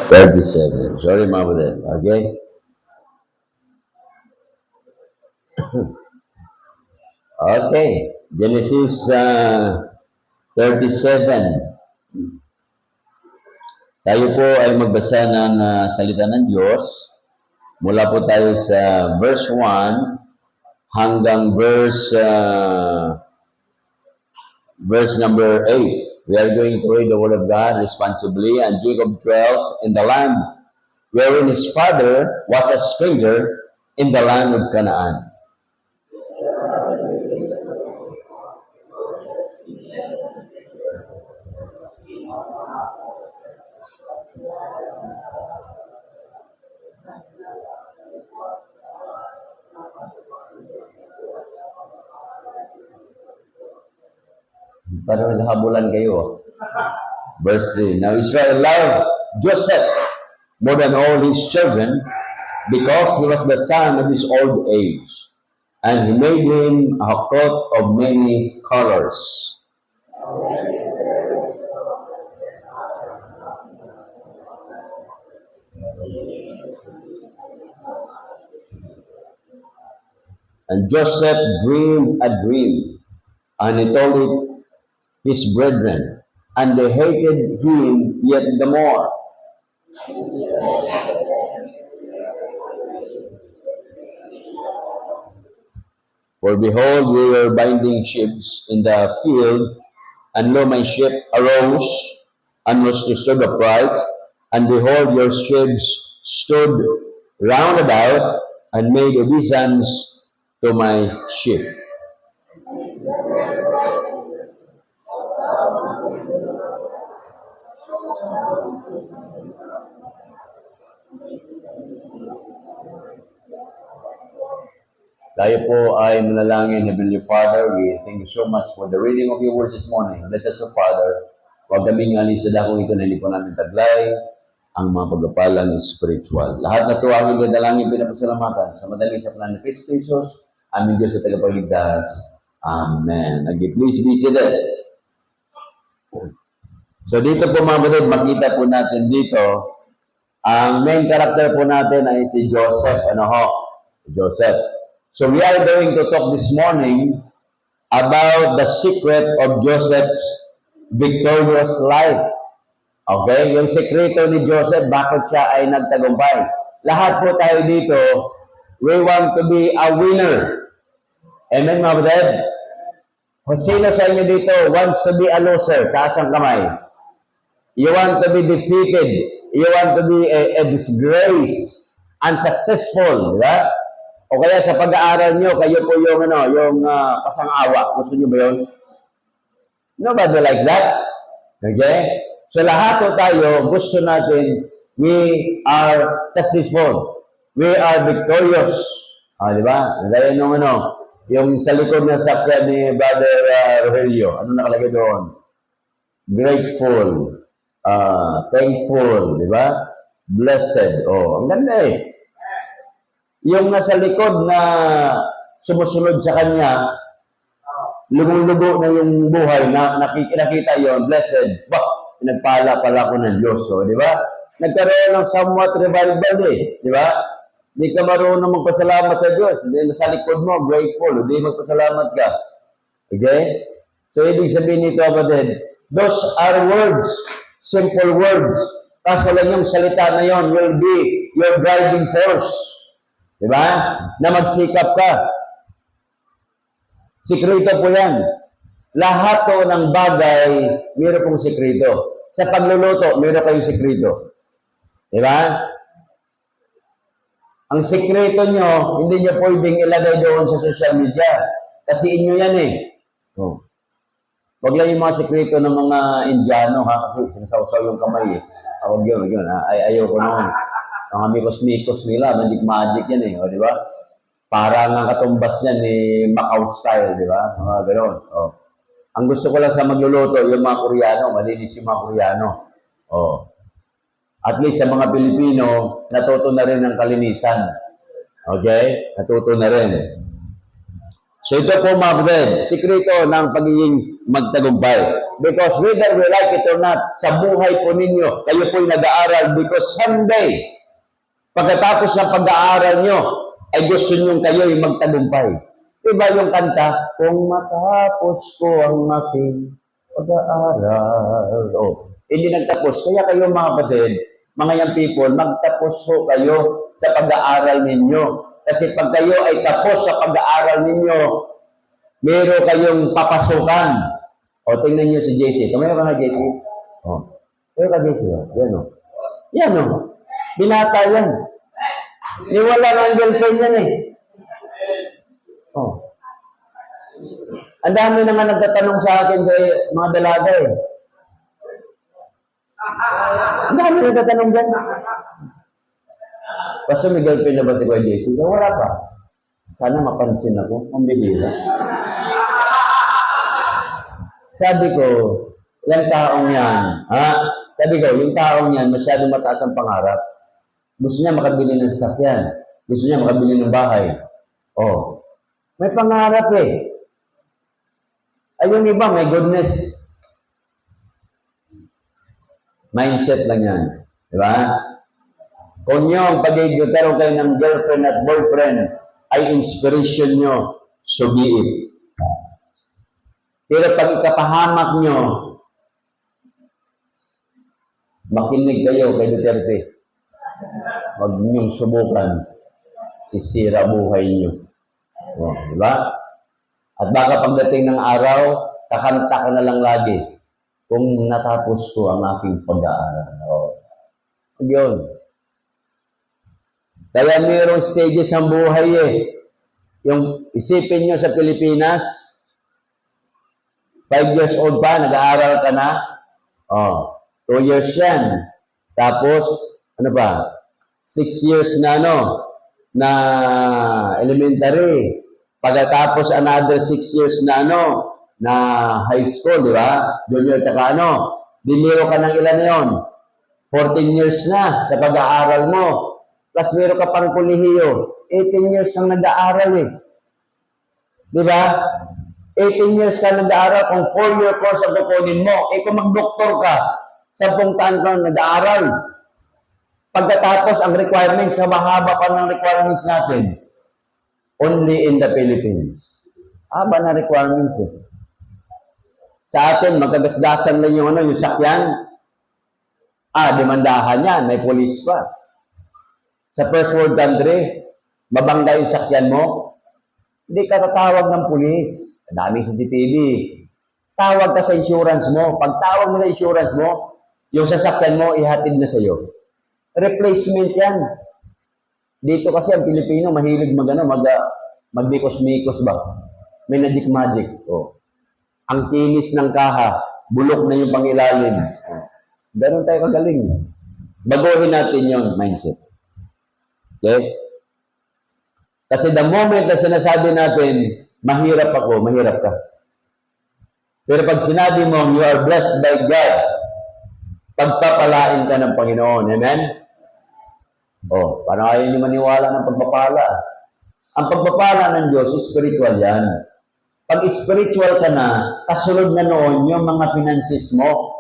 37. Sorry, mga kapatid. Okay? Okay. Genesis 37. Tayo po ay magbasa ng salita ng Diyos. Mula po tayo sa verse 1 hanggang verse number 8. We are going to read the word of God responsibly. And Jacob dwelt in the land wherein his father was a stranger, in the land of Canaan. Parang naghabulan kayo. Verse 3. Now Israel loved Joseph more than all his children, because he was the son of his old age. And he made him a coat of many colors. And Joseph dreamed a dream, and he told it his brethren, and they hated him yet the more. For behold, we were binding ships in the field, and lo, my ship arose and was to stood upright, and behold, your ships stood round about and made obeisance to my ship. Tayo po ay manalangin, Heavenly Father. We thank you so much for the reading of your words this morning. Bless us, O Father. Huwag kaming alis sa dakong ito na hindi po namin taglay ang mga pagpapalang spiritual. Lahat na ito ang hindi dalangin pinapasalamatan sa madali sa pangalan ni Kristo Jesus, aming Diyos at tagapagligtas. Amen. Okay, please be seated. So dito po mga kapatid, makita po natin dito, ang main character po natin ay si Joseph. Ano ho? Joseph. So we are going to talk this morning about the secret of Joseph's victorious life. Okay? Yung sekreto ni Joseph, bakit siya ay nagtagumpay. Lahat po tayo dito, we want to be a winner. Amen, mga kapatid? Kung sino sa inyo dito wants to be a loser, taas ang kamay. You want to be defeated. You want to be a disgrace, unsuccessful, di ba? O kaya sa pag-aaral nyo, kayo po yung, pasang-awa. Gusto nyo ba yun? Nobody like that. Okay? So lahat po tayo, gusto natin, we are successful. We are victorious. Di ba? Gaya nung yung sa likod ng sakya ni Brother Rogelio. Ano nakalagay doon? Grateful. Thankful. Di ba? Blessed. Oh, ang ganda eh. Yung nasa likod na sumusunod sa kanya, lugong-lugo na yung buhay, na nakikita yon, blessed. Bah, pinagpala pala ko ng Diyos. So, di ba? Nagkaroon ng somewhat revival eh. Di ba? Hindi ka marunong magpasalamat sa Diyos. Hindi, nasa likod mo, grateful. Hindi magpasalamat ka. Okay? So, ibig sabihin nito, kapatid, those are words, simple words. Kaso lang yung salita na yon will be your driving force. Diba? Na magsikap ka. Sikreto po yan. Lahat po ng bagay, mayroon pong sikreto. Sa pagluluto, mayroon kayong sikreto. Diba? Ang sikreto nyo, hindi nyo pwedeng ilagay doon sa social media. Kasi inyo yan eh. Oh. Wag lang yung mga sikreto ng mga Indiano, ha? Kasi sinasawsaw yung kamay eh. Huwag yun, ayaw ko noon. Ang mikos-mikos nila, magic-magic yan eh, o, di ba? Parang ang katumbas niyan ni Macau style, di ba? Mga gano'n. O. Ang gusto ko lang sa magluluto, yung mga Koreano, malinis yung mga Koreano. O. At least sa mga Pilipino, natuto na rin ng kalinisan. Okay? Natuto na rin. So ito po mga kapatid, sikreto ng pagiging magtagumpay. because whether we like it or not, sa buhay po ninyo, kayo po'y nag-aaral because someday, pagkatapos ng pag-aaral nyo, ay gusto nyo kayo'y magtagumpay. Diba yung kanta, kung matapos ko ang aking pag-aaral. Hindi nagtapos. Kaya kayo mga kapatid, mga young people, magtapos ho kayo sa pag-aaral ninyo. Kasi pag kayo ay tapos sa pag-aaral ninyo, meron kayong papasukan. Tingnan nyo si JC. Tumaya ka na, JC. Tumaya ka, JC. Yan o. Yan o. Binata yan. Niwala na ang girlfriend yan eh. Ang dami naman nagtatanong sa akin sa mga dalaga eh. Ang dami nagtatanong dyan. Pastor, may girlfriend na ba si Kuya JC? Wala pa. Sana mapansin ako. Ang bibira. Sabi ko, yung taong yan, sabi ko, yung taong yan, masyadong mataas ang pangarap. Gusto niya makabili ng sasakyan. Gusto niya makabili ng bahay. May pangarap eh. Ay, yung iba, may goodness. Mindset lang yan. Di ba? Kung yung pag-igutaro kayo ng girlfriend at boyfriend ay inspiration nyo, so be it. Pero pag ikapahamak nyo, makinig kayo kay Duterte. Huwag niyong subukan. Sisira buhay nyo. Di ba? At baka pagdating ng araw, kakanta ka na lang lagi. Kung natapos ko ang aking pag-aaral. Yun. Kaya mayroong stages ang buhay eh. Yung isipin nyo sa Pilipinas, 5 years old pa, nag-aaral ka na. 2 years yan. Tapos, ano ba? 6 years na na elementary. Pagkatapos another 6 years na na high school, di ba? Junior tsaka Dinero ka ng ilan na yun? 14 years na sa pag-aaral mo. Plus meron ka pang kolehiyo. 18 years kang nag-aaral eh. Di ba? 18 years ka nag-aaral, kung 4-year course ang kukunin mo, kung mag-doktor ka, 10 taon ka nag-aaral. Pagkatapos, ang requirements, kabahaba pa ng requirements natin. Only in the Philippines. Haba na requirements eh. Sa atin, magkagasgasan lang yung sakyan. Demandahan yan, may police pa. Sa first world country, mabangga yung sakyan mo, hindi ka tatawag ng police. Daming CCTV. Tawag ka sa insurance mo. Pag tawag mo na insurance mo, yung sasakyan mo, ihatid na sa'yo. Replacement yan. Dito kasi ang Pilipino, mahilig magmikos-mikos ba? May magic. Ang kinis ng kaha, bulok na yung pangilalim. Ganun tayo kagaling. Baguhin natin yung mindset. Okay? Kasi the moment na sinasabi natin, mahirap ako, mahirap ka. Pero pag sinabi mo, you are blessed by God, pagpapalain ka ng Panginoon. Amen? Parang ayaw niyo maniwala ng pagpapala. Ang pagpapala ng Diyos, spiritual yan. Pag spiritual ka na, kasunod na noon yung mga finances mo.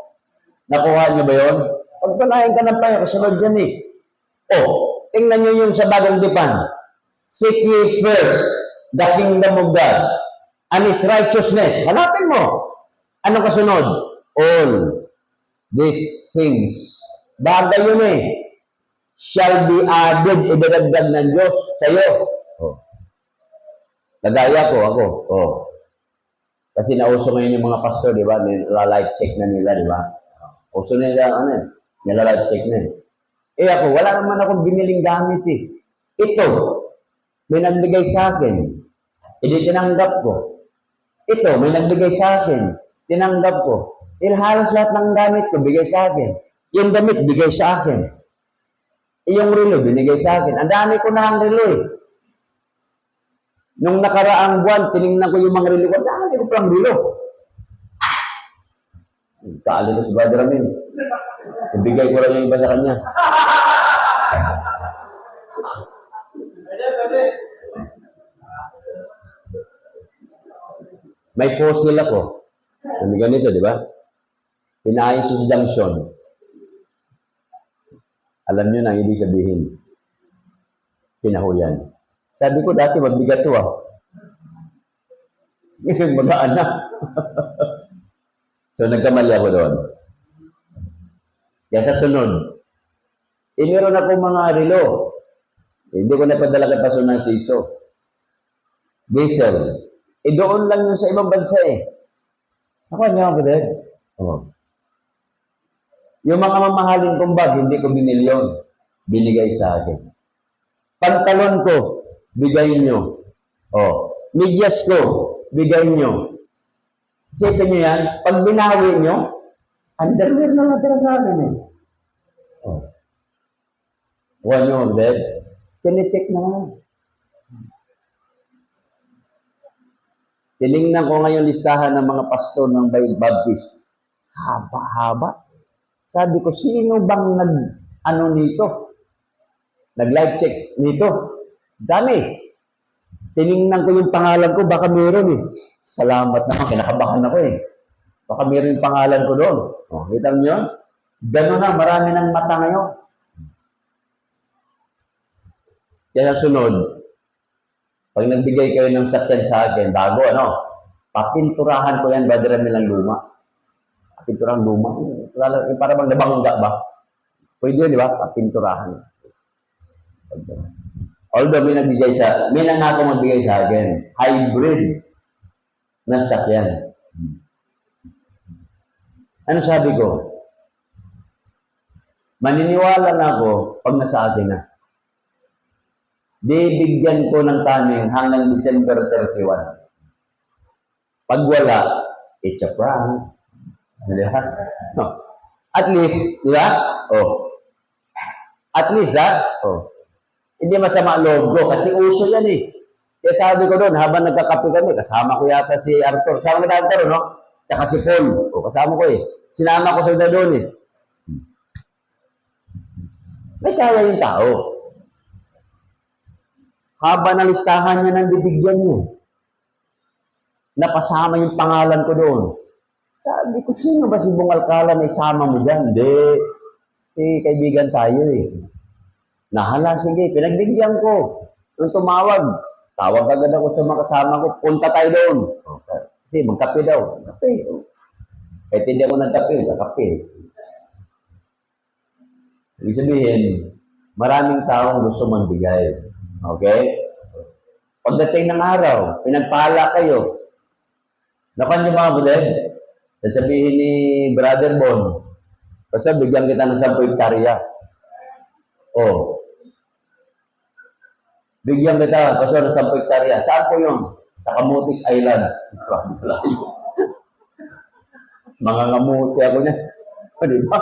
Nakuha niyo ba yun? Pagpalain ka ng Panginoon, kasunod yan eh. Tingnan niyo yung sa bagong dipan. Seek ye first the kingdom of God and His righteousness. Hanapin mo. Ano kasunod? All these things. Bagay yun eh. Shall be added, idadagdag ng Diyos sa'yo. Kagaya ko, ako. Kasi nauso ngayon yung mga pastor, di ba? Nila-life check na nila, di ba? Uso nila, nila-life check na eh. Ako, wala naman akong biniling gamit eh. Ito, may nagbigay sa akin. Hindi tinanggap ko. Ito, may nagbigay sa akin. Tinanggap ko. Halos lahat ng gamit ko, bigay sa akin. Yung damit, bigay sa akin. Yung relo, binigay sa akin. Ang dami ko na ang relo eh. Nung nakaraang buwan, tinignan ko yung mga relo ko. Ang dami ko pang relo. Kaalala si Brother Amin. Ibigay ko lang yung iba sa kanya. May fossil ako. May ganito, di ba? Pinaayos yung junction. Alam nyo na, ibig sabihin, kinahuyan. Sabi ko dati, magbigat to ah. Ngayon, magaan na. So, nagkamali ako doon. Kaya sa sunod, meron ako mga relo. Hindi ko napadala kay Pastor Narciso. Diesel. Doon lang yun sa ibang bansa eh. Ako, niya ako din. Oh. Yung mga mamahalin kong bag, hindi ko binili yun. Binigay sa akin. Pantalon ko, bigay nyo. Oh. Medyas ko, bigay nyo. Isipin nyo yan, pag binawi nyo, underwear na natira sa akin eh. Oh. Huwag nyo mag-bed. Kine-check na nga. Tinignan ko ngayon listahan ng mga pastor ng Baptist. Haba-haba. Sabi ko, sino bang nito? Nag-live check nito? Dami. Tinignan ko yung pangalan ko, baka meron eh. Salamat naman, kinakabahan ako eh. Baka meron yung pangalan ko doon. Oh, kita niyo? Gano'n na, marami ng mata ngayon. Kaya sunod, pag nagbigay kayo ng sakyan sa akin, bago papinturahan ko yan, Brother Ramil, ng luma. Papinturahan luma. Para bang nabangga ba? Pwede yun, di ba? Papinturahan. Although may nangako magbigay sa akin, hybrid na sakyan. Ano sabi ko? Maniniwala na ako pag nasa akin na. Bibigyan ko ng timing hanggang December 31. Pag wala, it's a prank. Di ba? No. At least, di ba? Oh. At least, oh. Hindi masama loob ko kasi uso yan eh. Kaya sabi ko doon, habang nagkakape kami, kasama ko yata si Arthur. Kasama ko na Arthur, no? Tsaka si Paul. O, kasama ko eh. Sinama ko sila doon eh. May kaya yung tao. Haba na listahan niya ng bibigyan niya. Napasama yung pangalan ko doon. Sabi ko, sino ba si Bungalkala na isama mo dyan? Hindi. Si kaibigan tayo eh. Nahala, sige, pinagbigyan ko. Nung tumawag, tawag agad ako sa mga kasama ko, punta tayo doon. Okay. Kasi magkape daw. Kape. Kahit hindi ako nagkape, nagkape. Ibig sabihin, maraming taong gusto magbigay. Okay? Pagdating ng araw, pinagpala kayo. Nakan yung mga buded, sasabihin ni Brother Bon, basta bigyan kita ng 10 hektarya. Oh. Bigyan kita, basta ng 10 hektarya. Saan po yun? Sa Camotes Island. Mga ngamuti ako niya. Di ba?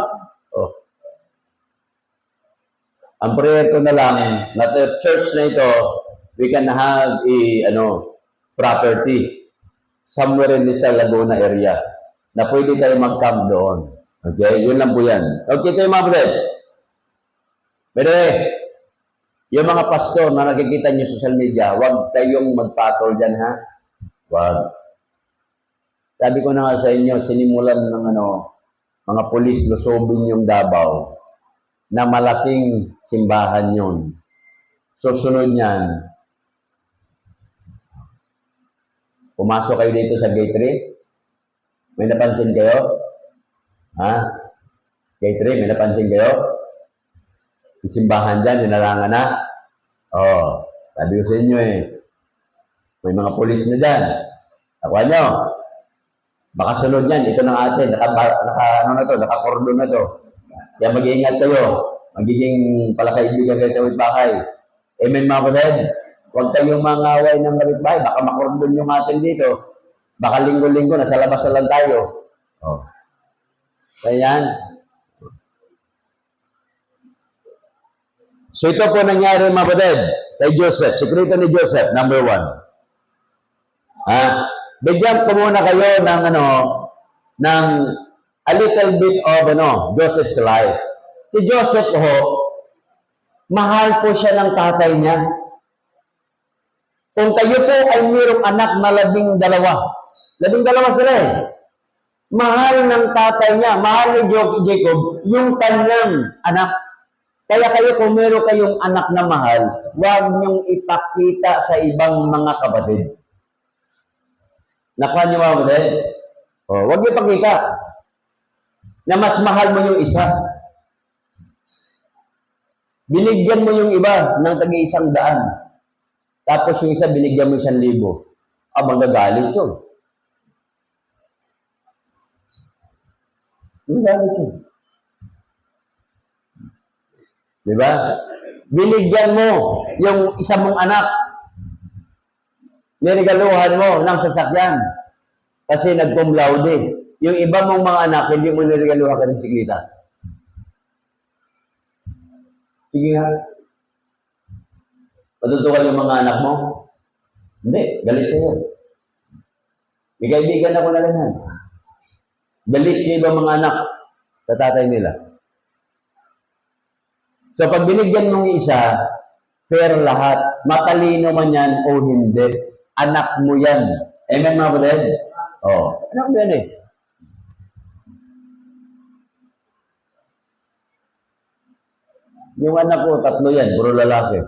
Oh. Ang prayer ko na lang, na the church na ito, we can have property somewhere in Rizal, Laguna area na pwede tayo mag-camp doon. Okay? Yun lang po yan. Okay kayo mga brother? Pero yung mga pastor na nakikita niyo sa social media, huwag kayong magpatol dyan, ha? Huwag. Sabi ko na nga sa inyo, sinimulan ng mga pulis lusobin yung Davao na malaking simbahan yun. Susunod niyan, pumasok kayo dito sa gate 3. May napansin kayo? Ha? Gate 3, may napansin kayo? Yung simbahan dyan, dinarangan na. Oh, sabi ko sa inyo eh, may mga pulis na dyan. Nakuha nyo. Baka sunod yan, ito ng atin, naka-cordon na to. Kaya mag-iingat kayo. Magiging palakaibigan kayo sa kapitbahay. Amen mga kapatid? Huwag kayong mangaway ng kapitbahay. Baka makordon yung atin dito. Baka linggo-linggo, nasa labas na lang tayo. Oh. Kaya yan. So ito po nangyari mga kapatid kay Joseph. Sekreto ni Joseph, number 1. Bigyan ko muna kayo ng a little bit of Joseph's life. Si Joseph mahal po siya ng tatay niya. Kung kayo po ay mayroong anak na 12 sila eh. Mahal ng tatay niya, mahal ni Jacob, yung kanyang anak. Kaya kayo, kung meron kayong anak na mahal, huwag niyong ipakita sa ibang mga kapatid. Nakuha niyo mga kapatid? Huwag niyo ipakita na mas mahal mo yung isa. Binigyan mo yung iba ng tag-100. Tapos yung isa, binigyan mo 1,000. Magagalit yun. Magagalit yun. Diba? Binigyan mo yung isa mong anak. Niregaluhan mo ng sasakyan. Kasi nag-cum laude. Yung iba mong mga anak, hindi mo niregaluhan ka ng siklita. Sige nga. Matutukan yung mga anak mo? Hindi, galit sa'yo. May kaibigan ako na rin yan. Galit yung ibang mga anak sa tatay nila. So, pag binigyan mong isa, fair lahat. Matalino man yan o hindi. Anak mo yan. Amen, mga kapatid? Anak mo yan eh. Yung anak ko, 3 yan, puro lalaki.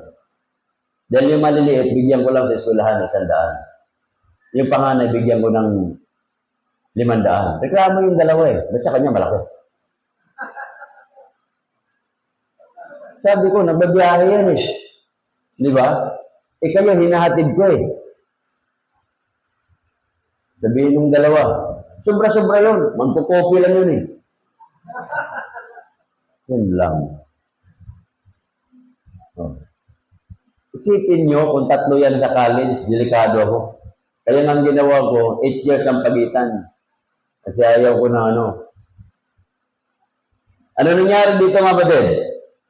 Dahil yung maliliit, bigyan ko lang sa eskwelahan 100. Yung panganay, bigyan ko ng 500. Reklamo yung dalawa eh. Ba't sa kanya malaki? Sabi ko, nagbabiyahe yan eh. Di ba? Kayo, hinahatid ko eh. Sabihin yung dalawa. Sobra-sobra yun. Magpo-coffee lang yun eh. Yun lang. Isipin nyo kung 3 yan sa college, delikado ako. Kaya nga ginawa ko, 8 years ang pagitan. Kasi ayaw ko na ano. Ano nangyari dito mga kapatid?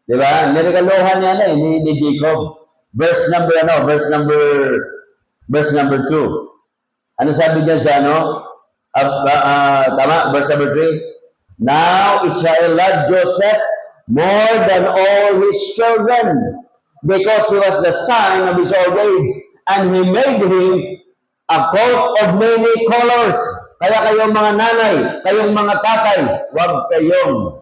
Di ba? Niregaluhan niya na eh, ni Jacob. Verse number 2. Ano sabi niya sa ano? Tama? Verse number 3. Now Israel loved Joseph more than all his children, because he was the son of his old age, and he made him a coat of many colors. Kaya kayong mga nanay, kayong mga tatay, huwag kayong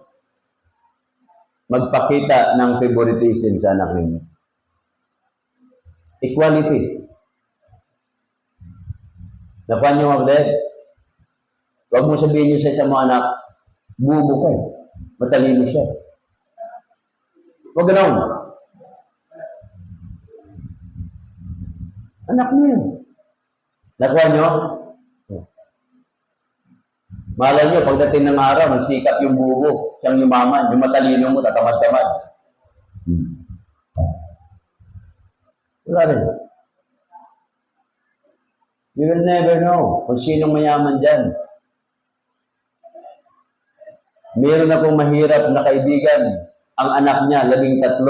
magpakita ng favoritism sa anak ninyo. Equality. Nakuha niyo mga kapatid? Huwag mo sabihin niyo sa isang mga anak, bubo ka eh. Matalino siya. Huwag ganoon. Anak mo yun. Nakuha niyo? Malay niyo, pagdating ng araw, magsikap yung bubo, siyang yumaman, yung matalino mo, tatamad-tamad. Wala rin. You will never know kung sinong mayaman dyan. Meron akong mahirap na kaibigan, ang anak niya, 13.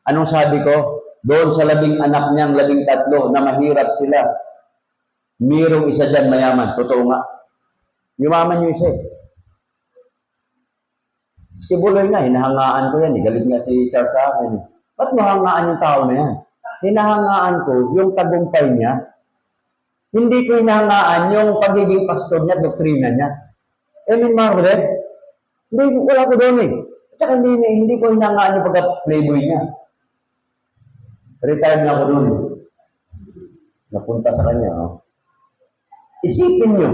Anong sabi ko? Doon sa 10 anak niyang 13 na mahirap sila, mayroong isa dyan mayaman. Totoo nga. Yumaman yung isa eh. Skibuloy na, hinahangaan ko yan. Galit nga si Charles sa akin. Ba't mahangaan yung tao na yan? Hinahangaan ko yung tagumpay niya. Hindi ko hinahangaan yung pagiging pastor niya, doktrina niya. Amen, mga kapatid? Hindi, wala ko doon eh. At saka hindi ko hinahangaan yung pagka-playboy niya. Retired na ako doon. Napunta sa kanya. Isipin niyo.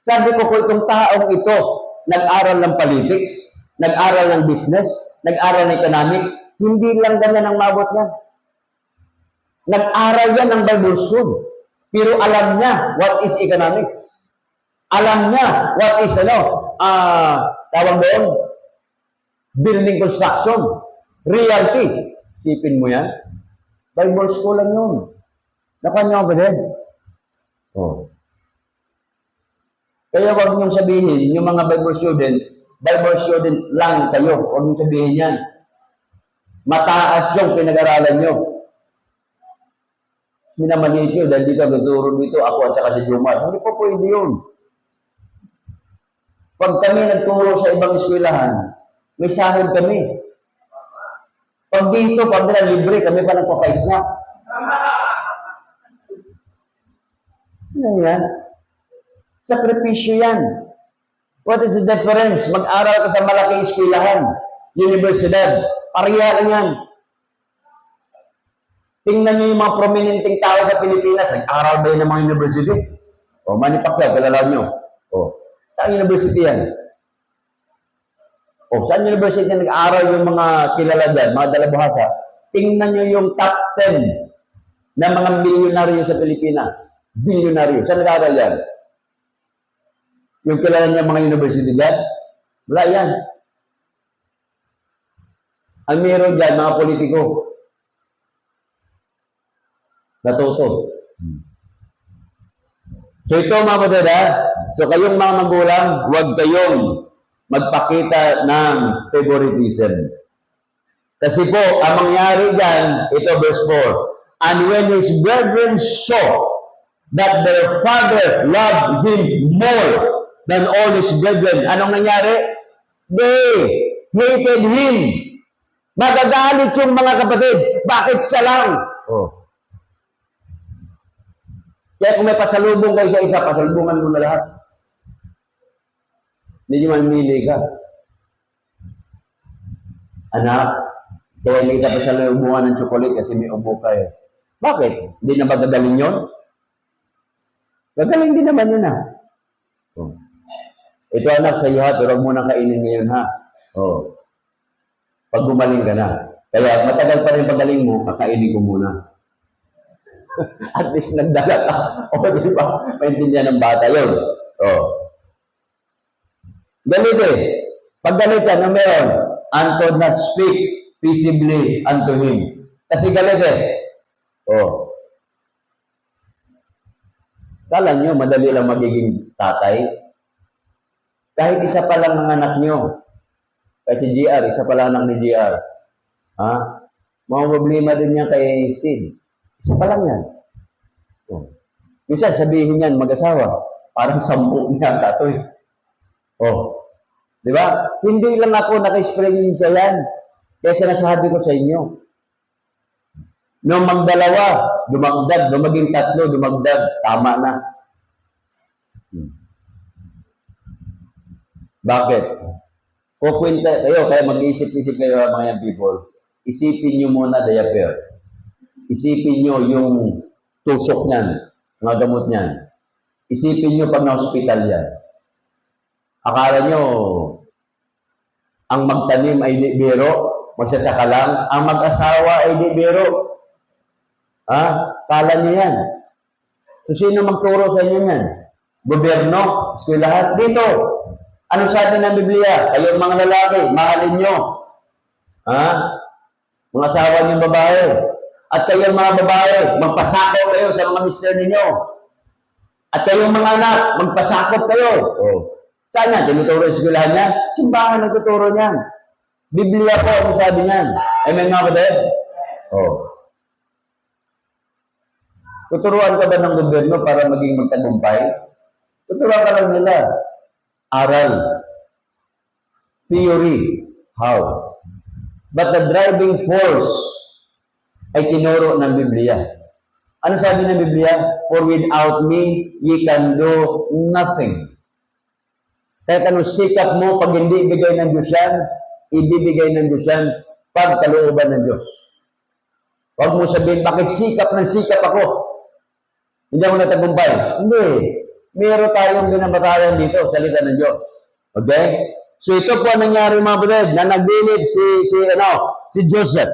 Sabi ko itong taong ito, nag-aral ng politics, nag-aral ng business, nag-aral ng economics, hindi lang ganyan ang mabot niya. Nag-aral yan ng Bible school. Pero alam niya what is economics. Alam niya what is tawag doon, building construction, realty. Sipin mo yan. Bible school lang yun. Nakuha niyo ba din? Kaya huwag niyong sabihin, yung mga Bible student lang kayo. Huwag niyong sabihin yan. Mataas yung pinag-aralan niyo. Minamaliit nyo, dahil dito, nagturo dito, ako at saka si Jumar. Hindi po pwede yun. Pag kami nagturo sa ibang eskwelahan, may sahod kami. Pag dito, pag nila libre, kami pa nagpapa-snack. Ano yan? Sakripisyo yan. What is the difference? Mag-aral ka sa malaking eskwelahan, universidad. Pareha lang yan. Tingnan niyo yung mga prominenteng tao sa Pilipinas. Nag-aral ba yun ng mga university? O, Manny Pacquiao, kilala niyo. O, saan university yan? O, saan university nag-aral yung mga kilala dyan, mga dalabhasa? Tingnan niyo yung top 10 na mga milyonaryo sa Pilipinas. Bilyonaryo. Saan nag-aral yan? Yung kilala niya mga university dyan? Wala yan. Ang meron dyan, mga politiko. Natuto. So ito mga kapatid, so kayong mga magulang, huwag kayong magpakita ng favoritism. Kasi po, ang mangyari dyan, ito verse 4, and when his brethren saw that their father loved him more than all his brethren, anong nangyari? They hated him. Magagalit yung mga kapatid. Bakit siya lang? Oh. Kaya kung may pasalubong kayo sa isa, pasalubungan mo na lahat. Hindi nyo mamili ka. Anak, kaya hindi ka pasalubungan ng chocolate kasi may ubo ka eh. Bakit? Hindi na ba gagaling yun? Gagaling din naman yun Oh. Ito anak sa iyo pero huwag mo nang kainin ngayon Oh. Pag gumaling ka na. Kaya matagal pa rin pagaling mo, kakainin ko muna. At least nagdala ka. O, di ba? Maintindihan ng bata yun. Galit eh. Pag galit yan, ano meron? And could not speak peaceably unto him. Kasi galit eh. Kala nyo, madali lang magiging tatay? Kahit isa pa lang ng anak nyo. Kahit si GR, isa pa lang anak ni GR. Mga problema din niya kay Sid. Isa pa lang yan. Minsan sabihin niyan, mag-asawa, parang 10 niya katoy. Di ba? Hindi lang ako naka-experience yan. Kaya sinasabi ko sa inyo. Nung magdalawa, dumagdag. Nung maging 3, dumagdag. Tama na. Bakit? Kukwenta kayo, kaya mag-iisip-isip kayo mga young people. Isipin nyo muna diaper. Isipin nyo yung tusok niyan, mga gamot niyan. Isipin nyo pag na-hospital yan. Akala nyo, ang magtanim ay di biro, magsasaka lang. Ang mag-asawa ay di biro. Kala nyo yan. So, sino magturo sa inyo yan? Gobyerno? Eskwelahan? Dito. Ano sabi ng Biblia? Kayong mga lalaki, mahalin nyo. Mga asawa niyong babae. At kayong mga babae, magpasakop kayo sa mga mister ninyo. At kayong mga anak, magpasakop kayo. Saan yan? Tinuturo sa eskwelahan niya? Simbahan nagtuturo niyan. Biblia po ang sabi niyan. Amen mga kapatid? Tuturuan ka ba ng gobyerno para maging magtagumpay? Tuturuan ka lang nila. Aral. Theory. How? But the driving force ay tinuro ng Biblia. Ano sabi ng Biblia? For without me, ye can do nothing. Kahit anong sikap mo, pag hindi ibigay ng Diyos yan, ibibigay ng Diyos yan pag kalooban ng Diyos. Huwag mo sabihin, bakit sikap ng sikap ako? Hindi ako natagumpay. Hindi. Meron tayong binabatayan dito, salita ng Diyos. Okay? So ito po nangyari mga kapatid, na nagbilib si Joseph.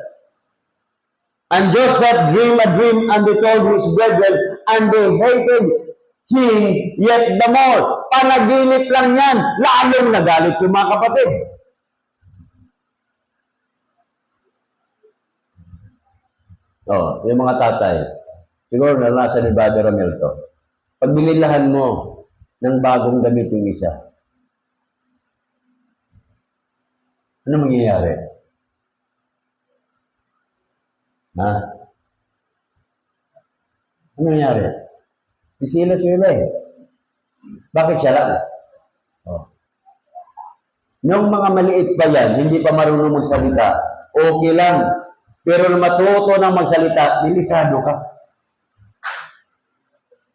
And Joseph dreamed a dream and he told his brethren, and they hated him yet the more. Panaginip lang yan. Lalong nagalit yung mga kapatid. Yung mga tatay. Siguro nalasa ni Brother Romel to. Pag binilahan mo ng bagong damit yung isa, ano mangyayari? Ano nangyari? Sisila-sila eh. Bakit siya lang? Nung mga maliit pa yan, hindi pa marunong magsalita, okay lang. Pero matuto ng magsalita, delikado ka.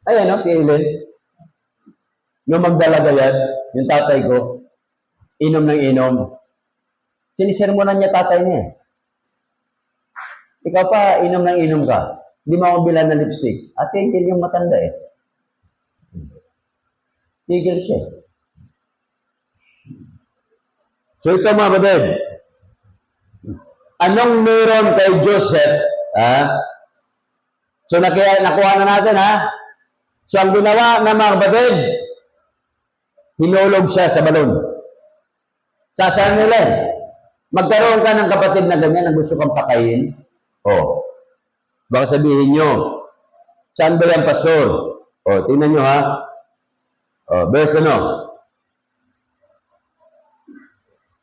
Ayan si Ellen. Nung magdalaga yan, yung tatay ko, inom ng inom. Sinisermonan niya tatay niya. Ikaw pa, inom ng inom ka. Hindi mo ako bilan ng lipstick. At tigil yung matanda eh. Tigil siya. So ito mga kapatid, anong meron kay Joseph? So nakuha na natin So ang ginawa ng mga kapatid, hinulog siya sa balon. Sasaan nila eh. Magkaroon ka ng kapatid na ganyan na gusto kang pakain. Baka sabihin nyo, saan ba yan, pastor? Tingnan nyo verse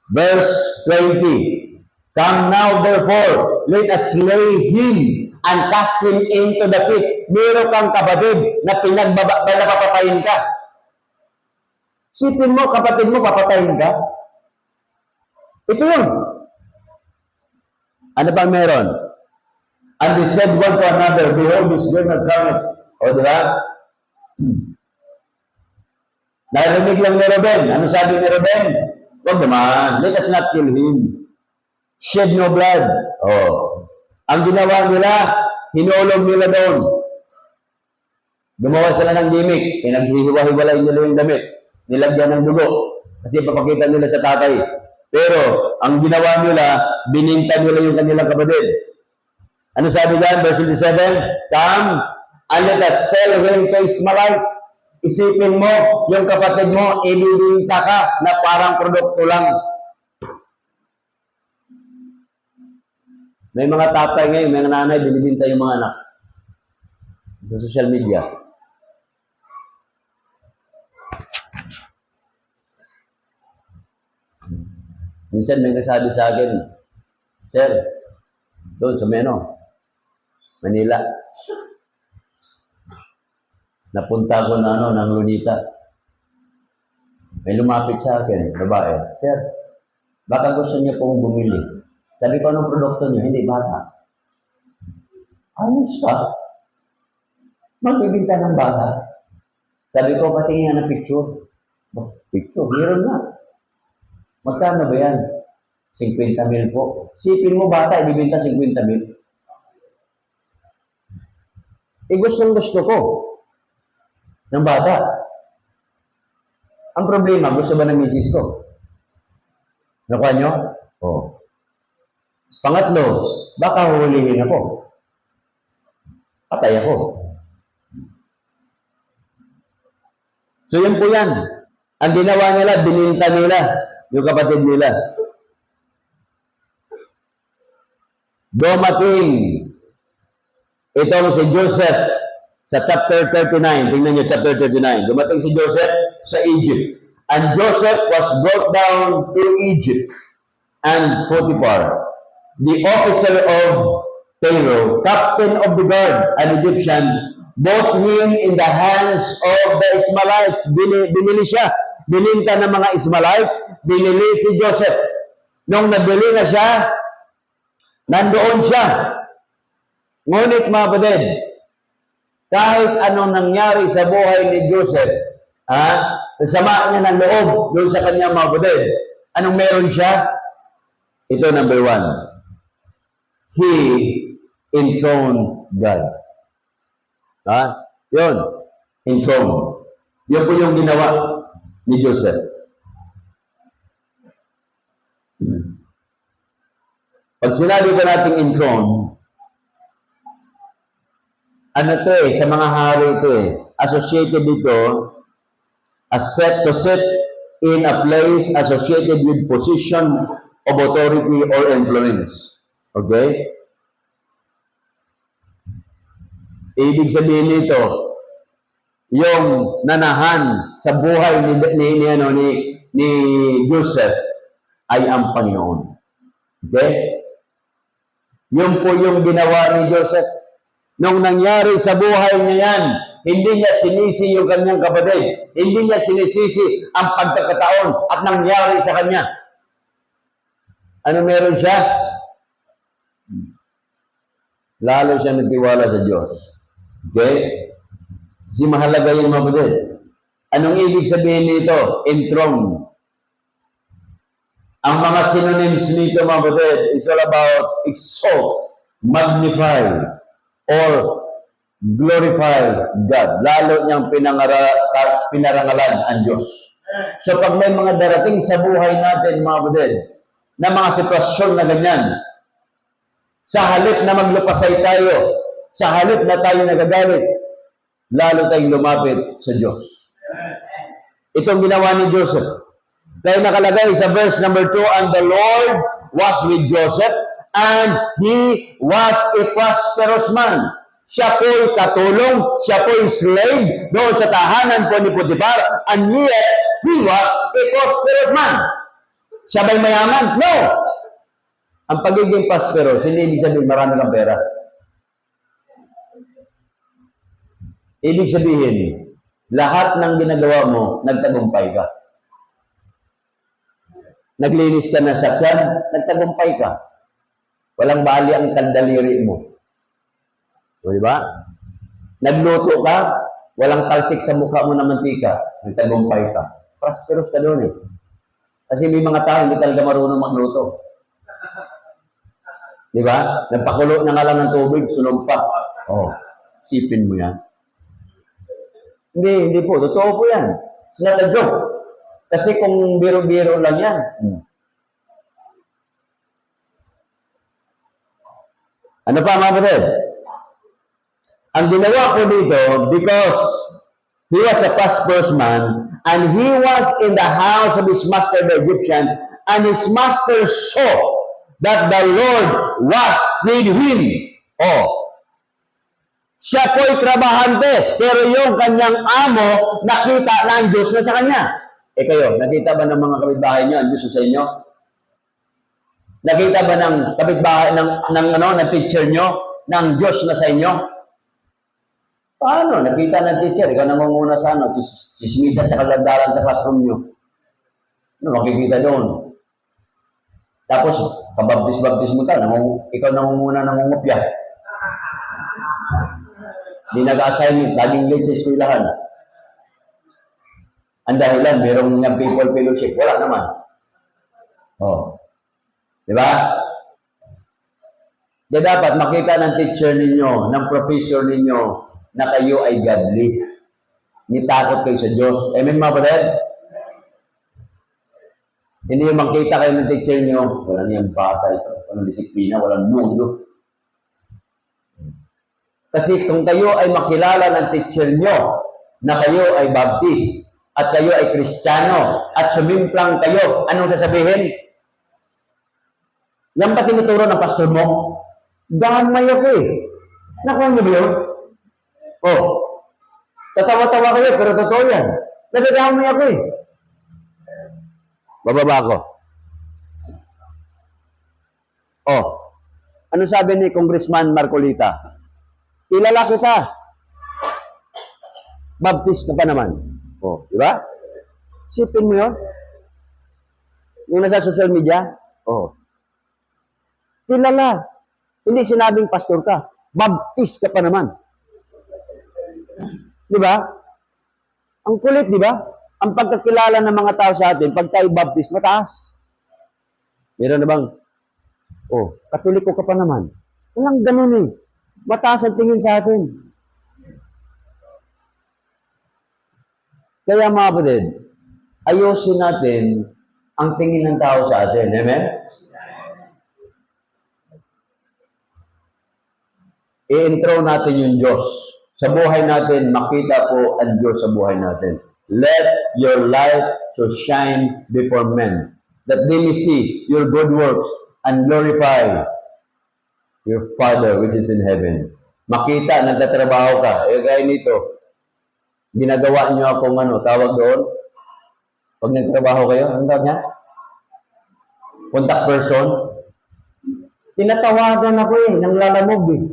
Verse 20. Come now, therefore, let us slay him and cast him into the pit. Meron kang kapatid na napapatayin ka. Sipin mo, kapatid mo, papatayin ka. Ito yun. Ano bang meron? And they said one to another, behold, this dreamer cometh. Diba? Narinig lang ni Ruben. Ano sabi ni Ruben? Huwag naman, let us not kill him. Shed no blood. Ang ginawa nila, hinulog nila doon. Gumawa sila ng gimmick. Pinaghihiwa-hiwalay nila yung damit. Nilagyan ng dugo. Kasi papakita nila sa tatay. Pero, ang ginawa nila, bininta nila yung kanilang kapatid. Ano sabi dyan? Verse 27, come and let us sell him to Ishmaelites. Isipin mo, yung kapatid mo, ibibinta ka na parang produkto lang. May mga tatay ngayon, may mga nanay, binibinta yung mga anak sa social media. Minsan may nagsabi sa akin, Sir, doon sa Manila, napunta ko na ng Lunita. May lumapit sa akin, babae, Sir, baka gusto niyo pong bumili. Sabi ko, anong produkto niyo? Hindi, bata. Ayos ka? Magbibinta ng bata. Sabi ko, patingin ng picture. Picture, meron na. Magkano ba yan? 50,000 po. Sipin mo bata, ibibinta 50,000. Gustong-gusto ko ng bata. Ang problema, gusto ba ng misis ko? Nakuha nyo? Pangatlo, baka huhulihin ako. Patay ako. So yun po yan. Ang ginawa nila, bininta nila yung kapatid nila. Dumating itong si Joseph sa chapter 39. Tingnan nyo, chapter 39. Dumating si Joseph sa Egypt. And Joseph was brought down to Egypt. And Potiphar, the officer of Pharaoh, captain of the guard, an Egyptian, bought him in the hands of the Ishmaelites. Binili siya. Bininta ng mga Ishmaelites. Binili si Joseph. Nung nabili na siya, nandoon siya. Ngunit mga kapatid, kahit anong nangyari sa buhay ni Joseph, sama niya ng loob doon sa kanya mga kapatid, anong meron siya? Ito number 1. He enthroned God. Yun. Enthroned. Yun po yung ginawa ni Joseph. Pag sinabi ko natin enthroned, sa mga hari ito associated dito, to set in a place associated with position of authority or influence. Okay? Ibig sabihin nito, yung nanahan sa buhay ni Joseph ay ang Panginoon. Okay? Yun po yung ginawa ni Joseph. Nung nangyari sa buhay niya yan, hindi niya sinisi yung kanyang kapatid. Hindi niya sinisisi ang pagkakataon at nangyari sa kanya. Ano meron siya? Lalo siya nagtiwala sa Diyos. Okay? Kasi mahalaga yung kapatid. Anong ibig sabihin nito? Enthroned. Ang mga synonyms nito, mga kapatid, is all about exalt, magnify, or glorify God. Lalo niyang pinarangalan ang Diyos. So pag may mga darating sa buhay natin, mga kapatid, na mga sitwasyon na ganyan, sa halip na maglupasay tayo, sa halip na tayo nagagalit, lalo tayong lumapit sa Diyos. Itong ginawa ni Joseph. Kaya nakalagay sa verse number 2, and the Lord was with Joseph, and he was a prosperous man. Siya po'y katulong, siya po'y slave doon sa tahanan po ni Potiphar, and yet he was a prosperous man. Siya ba'y mayaman? No! Ang pagiging prosperous, hindi ibig sabihin marami kang pera. Ibig sabihin, lahat ng ginagawa mo, nagtagumpay ka. Naglinis ka na sakyan, nagtagumpay ka. Walang bali ang kandaliri mo. O, di ba? Nagluto ka, walang talsik sa mukha mo na mantika, nagtagumpay ka. Prosperous ka doon eh. Kasi may mga tao hindi talaga marunong magluto. Di ba? Nagpakulo na nga lang ng tubig, sunog pa. Oh, sipin mo yan. Hindi po. Totoo po yan. It's not a joke. Kasi kung biro-biro lang yan. Ano pa, mga kapatid? Ang ginawa ko dito, because he was a prosperous man, and he was in the house of his master the Egyptian, and his master saw that the Lord was with him. Oh, siya po'y trabahante, pero yung kanyang amo, nakita na ang Diyos na sa kanya. Eh kayo, nakita ba ng mga kapitbahay niyo ang Diyos na sa inyo? Nakita ba ng kapitbahay, ng teacher niyo, ng Diyos na sa inyo? Paano? Nakita ng teacher, ikaw namumuna sa chismisa at kalandaran sa classroom niyo. Ano makikita doon? Tapos, kababtis-babtis mo ka, ikaw namumuna nangungupya. Hindi nag-assignment, laging late sa eskwelahan. Ang dahilan, mayroong ng people fellowship. Wala naman. Oh. Di ba? Di dapat makita ng teacher ninyo, ng professor ninyo, na kayo ay godly. Nitakot kayo sa Diyos. Amen, mga kapatid? Hindi yung makita kayo ng teacher nyo, walang yung bata ito, walang disiplina, walang mundo. Kasi kung kayo ay makilala ng teacher nyo na kayo ay Baptist at kayo ay Kristiyano at sumimplang kayo, anong sasabihin? Yan ba tinuturo ng pastor mo? Damay ako eh. Nakuha niyo ba yun? Oh, tatawa-tawa kayo pero totoo yan. Nagdadamay ako eh. Bababa ko. Oh, ano sabi ni Congressman Marcolita? Kilala kita. Baptist ka pa naman. Oh, di ba? Sipin mo yun. Yung nasa social media, oh. Kilala. Hindi sinabing pastor ka. Baptist ka pa naman. Di ba? Ang kulit, di ba? Ang pagkakilala ng mga tao sa atin, pag tayo Baptist, mataas. Meron na bang, oh, Katoliko ka pa naman. Walang ganun eh. Mataas ang tingin sa atin. Kaya mga kapatid, ayusin natin ang tingin ng tao sa atin. Amen? I-intro natin yung Diyos. Sa buhay natin, makita po ang Diyos sa buhay natin. Let your light so shine before men, that they may see your good works and glorify your Father which is in heaven. Makita, nagtatrabaho ka. Eh, gaya nito, ginagawa niyo akong tawag doon? Pag nagtrabaho kayo, ano tawag niya? Contact person. Tinatawagan ako eh, nang lalamog eh.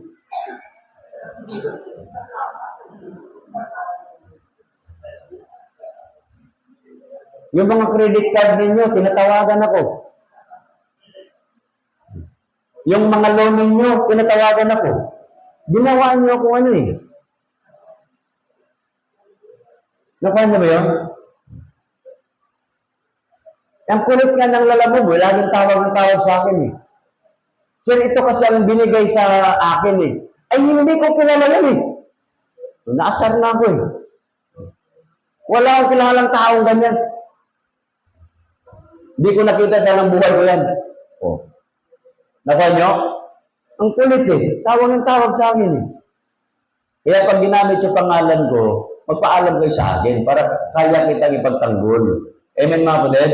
Yung mga credit card ninyo, tinatawagan ako. Yung mga loan ninyo, tinatawagan ako. Ginawa niyo ako ano eh. Nakuha niyo ba yun? Ang kulit nga ng lalabog, laging tawag ng tawag sa akin eh. Sir, ito kasi ang binigay sa akin eh. Ay, hindi ko kilala yan eh. Naasar na ako eh. Wala akong kilalang taong ganyan. Hindi ko nakita sa lang buhay ko yan. Oh. Nakuha niyo? Ang kulit eh. Tawag ng tawag sa akin eh. Kaya pag ginamit yung pangalan ko, magpaalam kayo sa akin para kaya kitang ipagtanggol. Amen mga kapatid?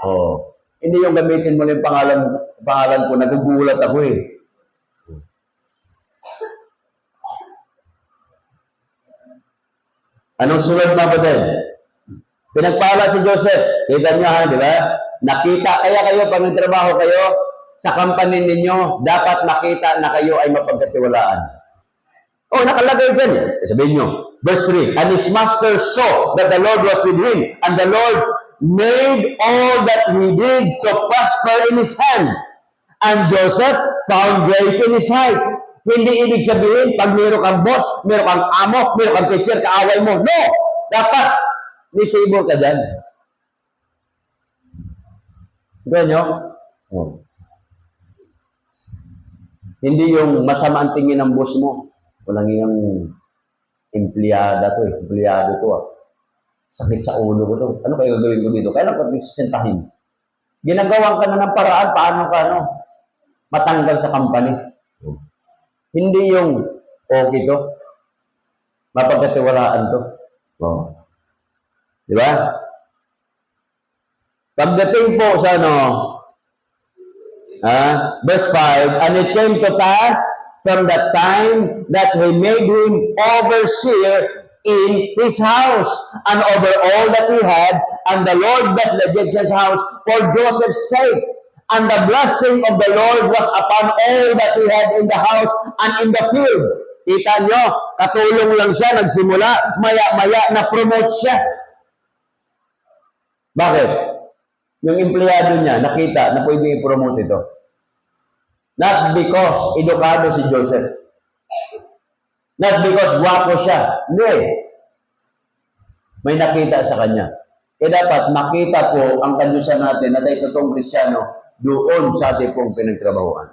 Oh. Hindi yung gamitin mo yung pangalan ko, nagugulat ako eh. Anong sunod mga kapatid? Pinagpala si Joseph. Kita niyo ha, di ba? Nakita, kaya kayo, pag nagtrabaho kayo, sa company ninyo, dapat makita na kayo ay mapagkatiwalaan. Oh, nakalagay dyan eh. Sabihin nyo, verse 3, and his master saw that the Lord was with him, and the Lord made all that he did to prosper in his hand. And Joseph found grace in his sight. Hindi ibig sabihin, pag meron kang boss, meron kang amo, meron kang teacher, kaaway mo. No! Dapat, may favor ka dyan. Diba nyo? Oh. Hindi yung masama ang tingin ng boss mo. Walang yung empleyada to eh. Empleyado to ah. Sakit sa ulo ko to. Ano kayo gagawin ko dito? Kailan ko sisentahin? Ginagawa ka na ng paraan, paano ka matanggal sa company. Hindi yung okay to. Mapagkatiwalaan to. Oh. Di ba? Pagdating po sa verse 5, and it came to pass from that time that he made him overseer in his house and over all that he had, and the Lord blessed the Egyptian's house for Joseph's sake. And the blessing of the Lord was upon all that he had in the house and in the field. Kita nyo, katulong lang siya, nagsimula, maya-maya na-promote siya. Bakit? Yung empleyado niya, nakita na pwede i-promote ito. Not because edukado si Joseph. Not because gwapo siya. Hindi. May nakita sa kanya. Kaya dapat makita po ang kanyusan natin na tayo totoong Kristyano doon sa ating pong pinagtrabahuan.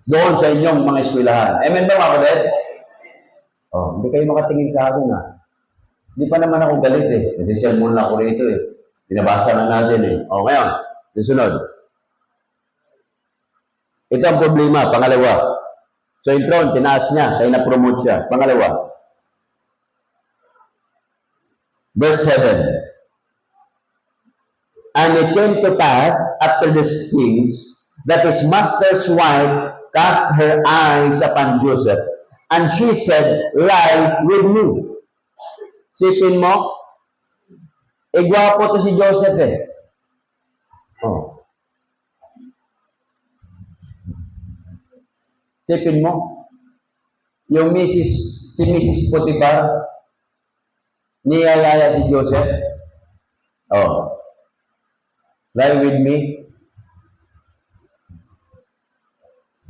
Doon sa inyong mga eskwelahan. Amen ba mga kapatid? Oh, hindi kayo makatingin sa akin ha. Hindi pa naman ako galit eh. Kasi sermon na ako rito eh. Binabasa na natin eh. O ngayon, susunod. Ito ang problema, pangalawa. So yung throne, tinaas niya, kaya na-promote siya. Pangalawa. Verse 7. And it came to pass after these things that his master's wife cast her eyes upon Joseph, and she said, lie with me. Sipin mo, gwapo to si Joseph eh. Oh. Sipin mo, yung si Mrs. Potiphar, niyayaya si Joseph. Oh. Lie with me.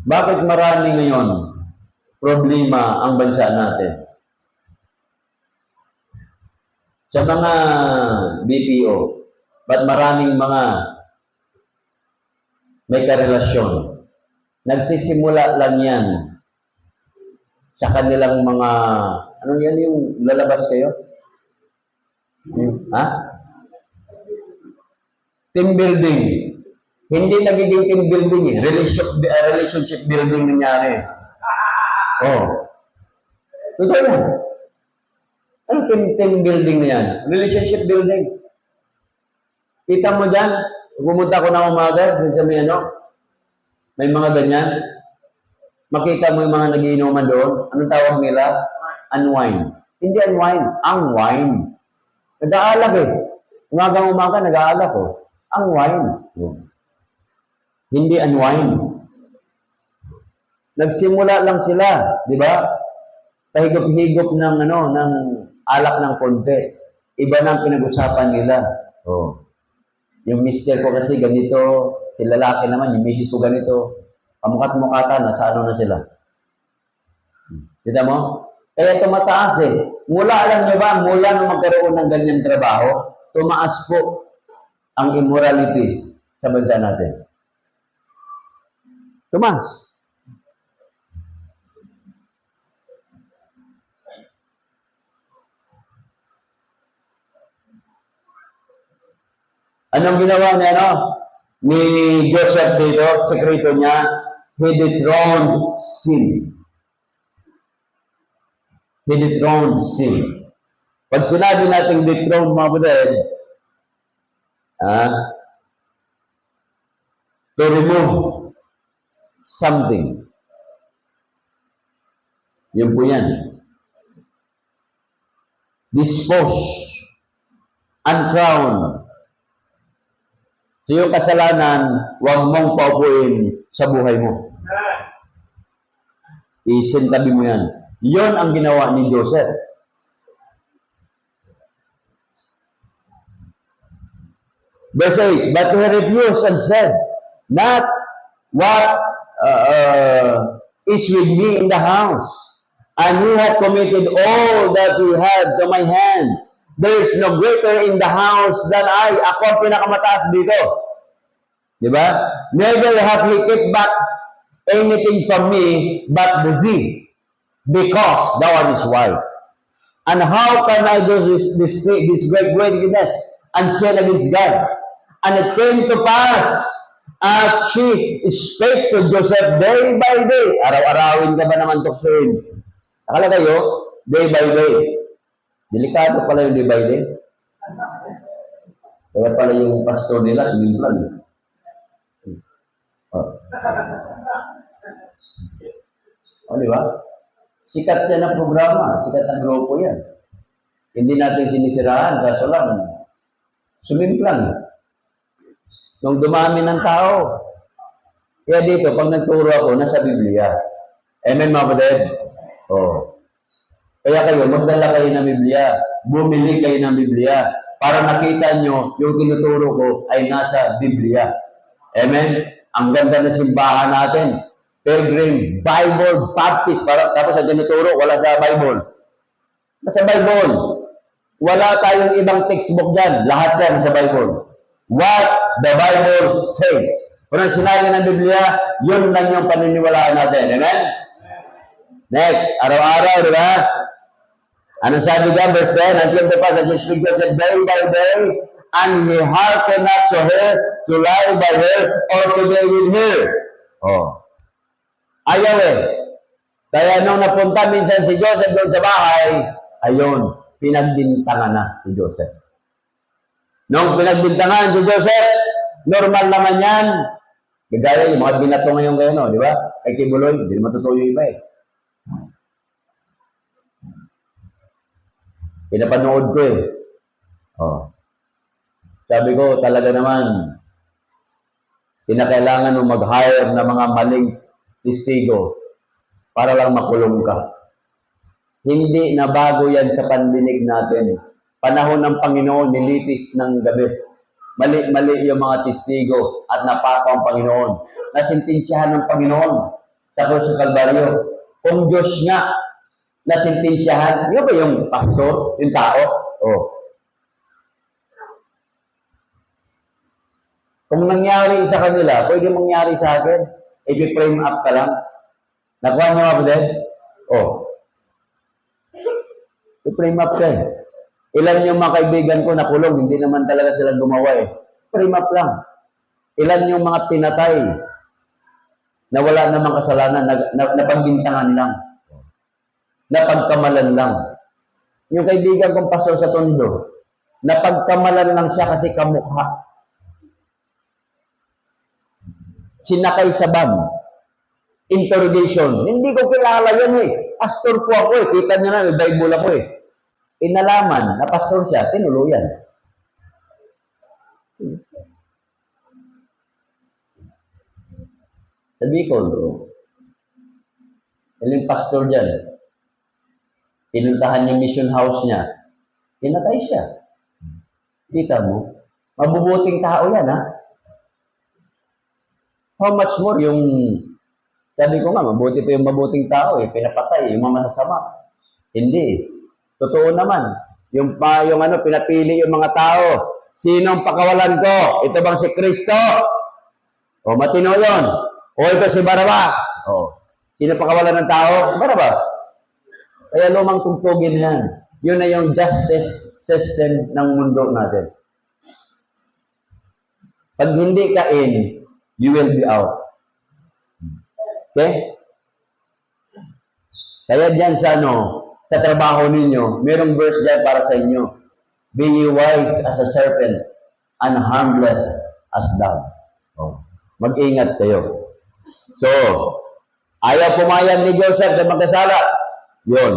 Bakit marami ngayon problema ang bansa natin? Sa mga BPO, ba't maraming mga may karelasyon? Nagsisimula lang yan sa kanilang mga, ano yan yung lalabas kayo? Ha? Team building. Hindi nagiging team building eh. Relationship building nangyari. Oh. Totoo yan. Ano team building na yan? Relationship building. Kita mo dyan, pumunta ko na umaga, sa may mga ganyan. Makita mo yung mga nagiinuman doon. Anong tawag nila? Unwind. Hindi unwind. Unwind. Nag-aalak eh. Umaga, nag-aalak oh. Unwind. Hindi unwind. Nagsimula lang sila, di ba? Pahigop-higop ng ng alak ng konti. Iba na ang pinag-usapan nila. Oh. Yung mister ko kasi ganito, si lalaki naman, yung misis ko ganito. Kamukat-mukata, nasa ano na sila. Kita mo? Kaya tumataas eh. Mula, alam niyo ba, mula nung magkaroon ng ganyang trabaho, tumaas po ang immorality sa bansa natin. Tumaas. Anong ginawa niya, no? Ni Joseph dito, sekreto niya, he dethroned sin. He dethroned sin. Pag sinabi natin dethroned, mga kapatid, to remove something. Yun po yan. Dispose. Uncrown. So yung kasalanan, huwag mong paupuin sa buhay mo. Isintabi mo yan. Yun ang ginawa ni Joseph. Verse 8, but he refused and said, not what is with me in the house, and he had committed all that he had to my hand. There is no greater in the house than I. Ako ang pinakamataas dito. Di ba? Never have he kept back anything from me but thee, because thou art his wife. And how can I do this great wickedness and sin against God? And it came to pass, as she spake to Joseph day by day. Araw-arawin ka ba naman tuksoin? Akala kayo, day by day. Delikado pala yung day by day. Kaya pala yung pastor nila, sumimplan. Di ba? Sikat yan ang programa, sikat ang grupo yan. Hindi natin sinisiraan, kaso lang, sumimplang. Nung dumami ng tao. Kaya dito, pag nagturo ako, nasa Biblia. Amen, mga kapatid? Kaya kayo, magdala kayo ng Biblia. Bumili kayo ng Biblia. Para nakita nyo, yung tinuturo ko ay nasa Biblia. Amen? Ang ganda ng simbahan natin. Pilgrim, Bible, Baptist, tapos ang tinuturo, wala sa Bible. Nasa Bible. Wala tayong ibang textbook dyan. Lahat yan sa Bible. What the Bible says. Kung ang sinabi ng Biblia, yun lang yung paniniwalaan natin. Amen? Next, araw-araw, di ba? Anong sabi dyan, verse 10? Until the passage is speak Joseph day by day, and he hearkened not to her, to lie by her, or to be with her. Ayaw eh. Kaya nung napunta minsan si Joseph doon sa bahay, ayun, pinagbintangan na si Joseph. Nung pinagbintangan si Joseph, normal naman yan. Gagaya yung mga binato ngayon kayo, no? Di ba? Kay Kibuloy, hindi naman totoo yung iba eh. Pinapanood ko eh. Sabi ko, talaga naman, kinakailangan mo mag-hire ng mga maling testigo para lang makulong ka. Hindi na bago yan sa pandinig natin. Panahon ng Panginoon, nilitis ng gabi. Mali-mali yung mga testigo at napako ang Panginoon. Nasintensyahan ng Panginoon sa krus sa Kalbaryo. Kung Diyos nga nasintensyahan, yun ba yung pastor, yung tao? Kung nangyari sa kanila, pwede mangyari sa akin. I-frame up ka lang. Nakuha niyo mga kapatid? I-frame up ka eh. Ilan yung mga kaibigan ko nakulong, hindi naman talaga sila gumawa eh. Frame up lang. Ilan yung mga pinatay na wala namang kasalanan, napagbintangan lang. Napagkamalan lang. Yung kaibigan kong pastor sa Tondo, napagkamalan lang siya kasi kamukha. Sinakay sa van. Interrogation. Hindi ko kilala yan eh. Pastor po ako eh. Kita niyo na, may Bible ako eh. Inalaman na pastor siya, tinuluyan. Sa Bicol, bro. Yung pastor dyan, pinuntahan yung mission house niya, pinatay siya. Kita mo? Mabubuting tao yan, ha? How much more yung, sabi ko nga, mabuti pa yung mabuting tao, pinapatay, yung mga masasama. Hindi. Totoo naman. Yung ano, pinapili yung mga tao. Sinong pakawalan ko? Ito bang si Kristo? O, matino yun. O, ito si Barabas. O, sino pakawalan ng tao? Barabas. Kaya lumang tugtugin yan. Yun na yung justice system ng mundo natin. Pag hindi ka in, you will be out. Okay? Kaya dyan sa sa trabaho ninyo, merong verse dyan para sa inyo. Be ye wise as a serpent and harmless as dove. Oh, mag-ingat kayo. So, ayaw pumayag ni Joseph na magkasala. Yun.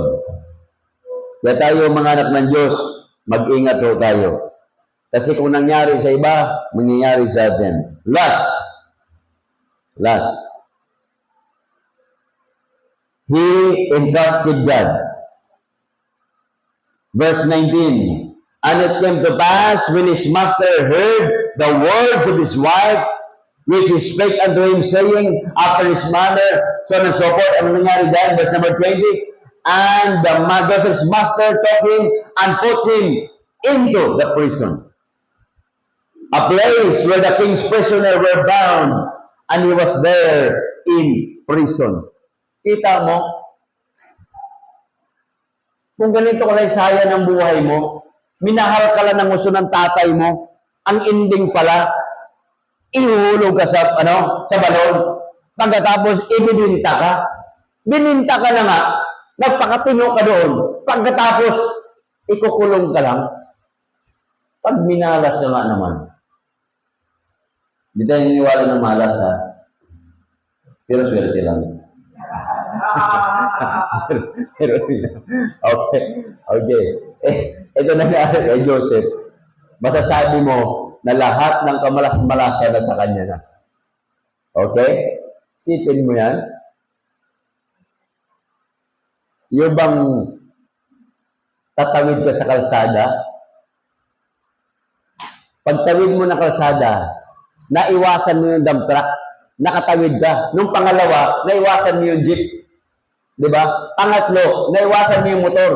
Kaya tayo mga anak ng Diyos, mag-ingat ho tayo. Kasi kung nangyari sa iba, mangyayari sa atin. Last. He entrusted God. Verse 19. And it came to pass when his master heard the words of his wife, which he spake unto him, saying, after his manner, so on and so forth. Ano nangyari dyan? Verse number 20. And the Joseph's master took him and put him into the prison, a place where the king's prisoners were bound, and he was there in prison. Kita mo, kung ganito kasaysayan ng buhay mo, minahal ka lang ng gusto ng tatay mo, ang ending pala, ihuhulog ka sa balon. Pagkatapos, ibininta ka. Bininta ka na nga, nagpakatino ka doon. Pagkatapos, ikukulong ka lang. Pag minalas na nga naman. Hindi tayo niniwala ng malas, ha? Pero swerte lang. Okay. Ito nangyari kay Joseph. Masasabi mo na lahat ng kamalas-malasa na sa kanya na. Okay? Sipin mo yan. Yung bang tatawid ka sa kalsada, pagtawid mo ng kalsada, naiwasan mo yung dump truck, nakatawid ka. Nung pangalawa, naiwasan mo yung jeep. Diba? Pangatlo, naiwasan mo yung motor.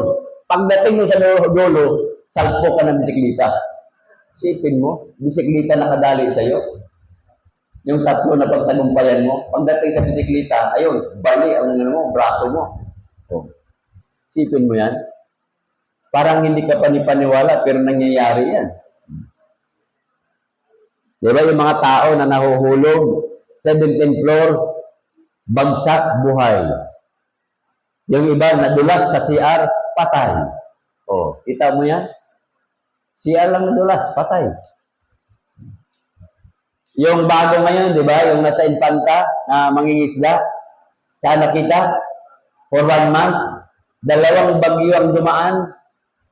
Pagdating mo sa dulo, salpo ka ng bisikleta. Sipin mo, bisikleta nakadali sa'yo. Yung tatlo na pagtagumpayan mo, pagdating sa bisikleta, ayun, bali ang braso mo. Oh. Sipin mo yan. Parang hindi ka panipaniwala, pero nangyayari yan. Diba yung mga tao na nahuhulog, 17th floor, bagsak, buhay. Yung iba, nadulas sa CR, patay. O, kita mo yan? CR lang nadulas, patay. Yung bago ngayon, di ba? Yung nasa Infanta, na mangingisda, saan nakita? For 1 month, 2 bagyo ang dumaan,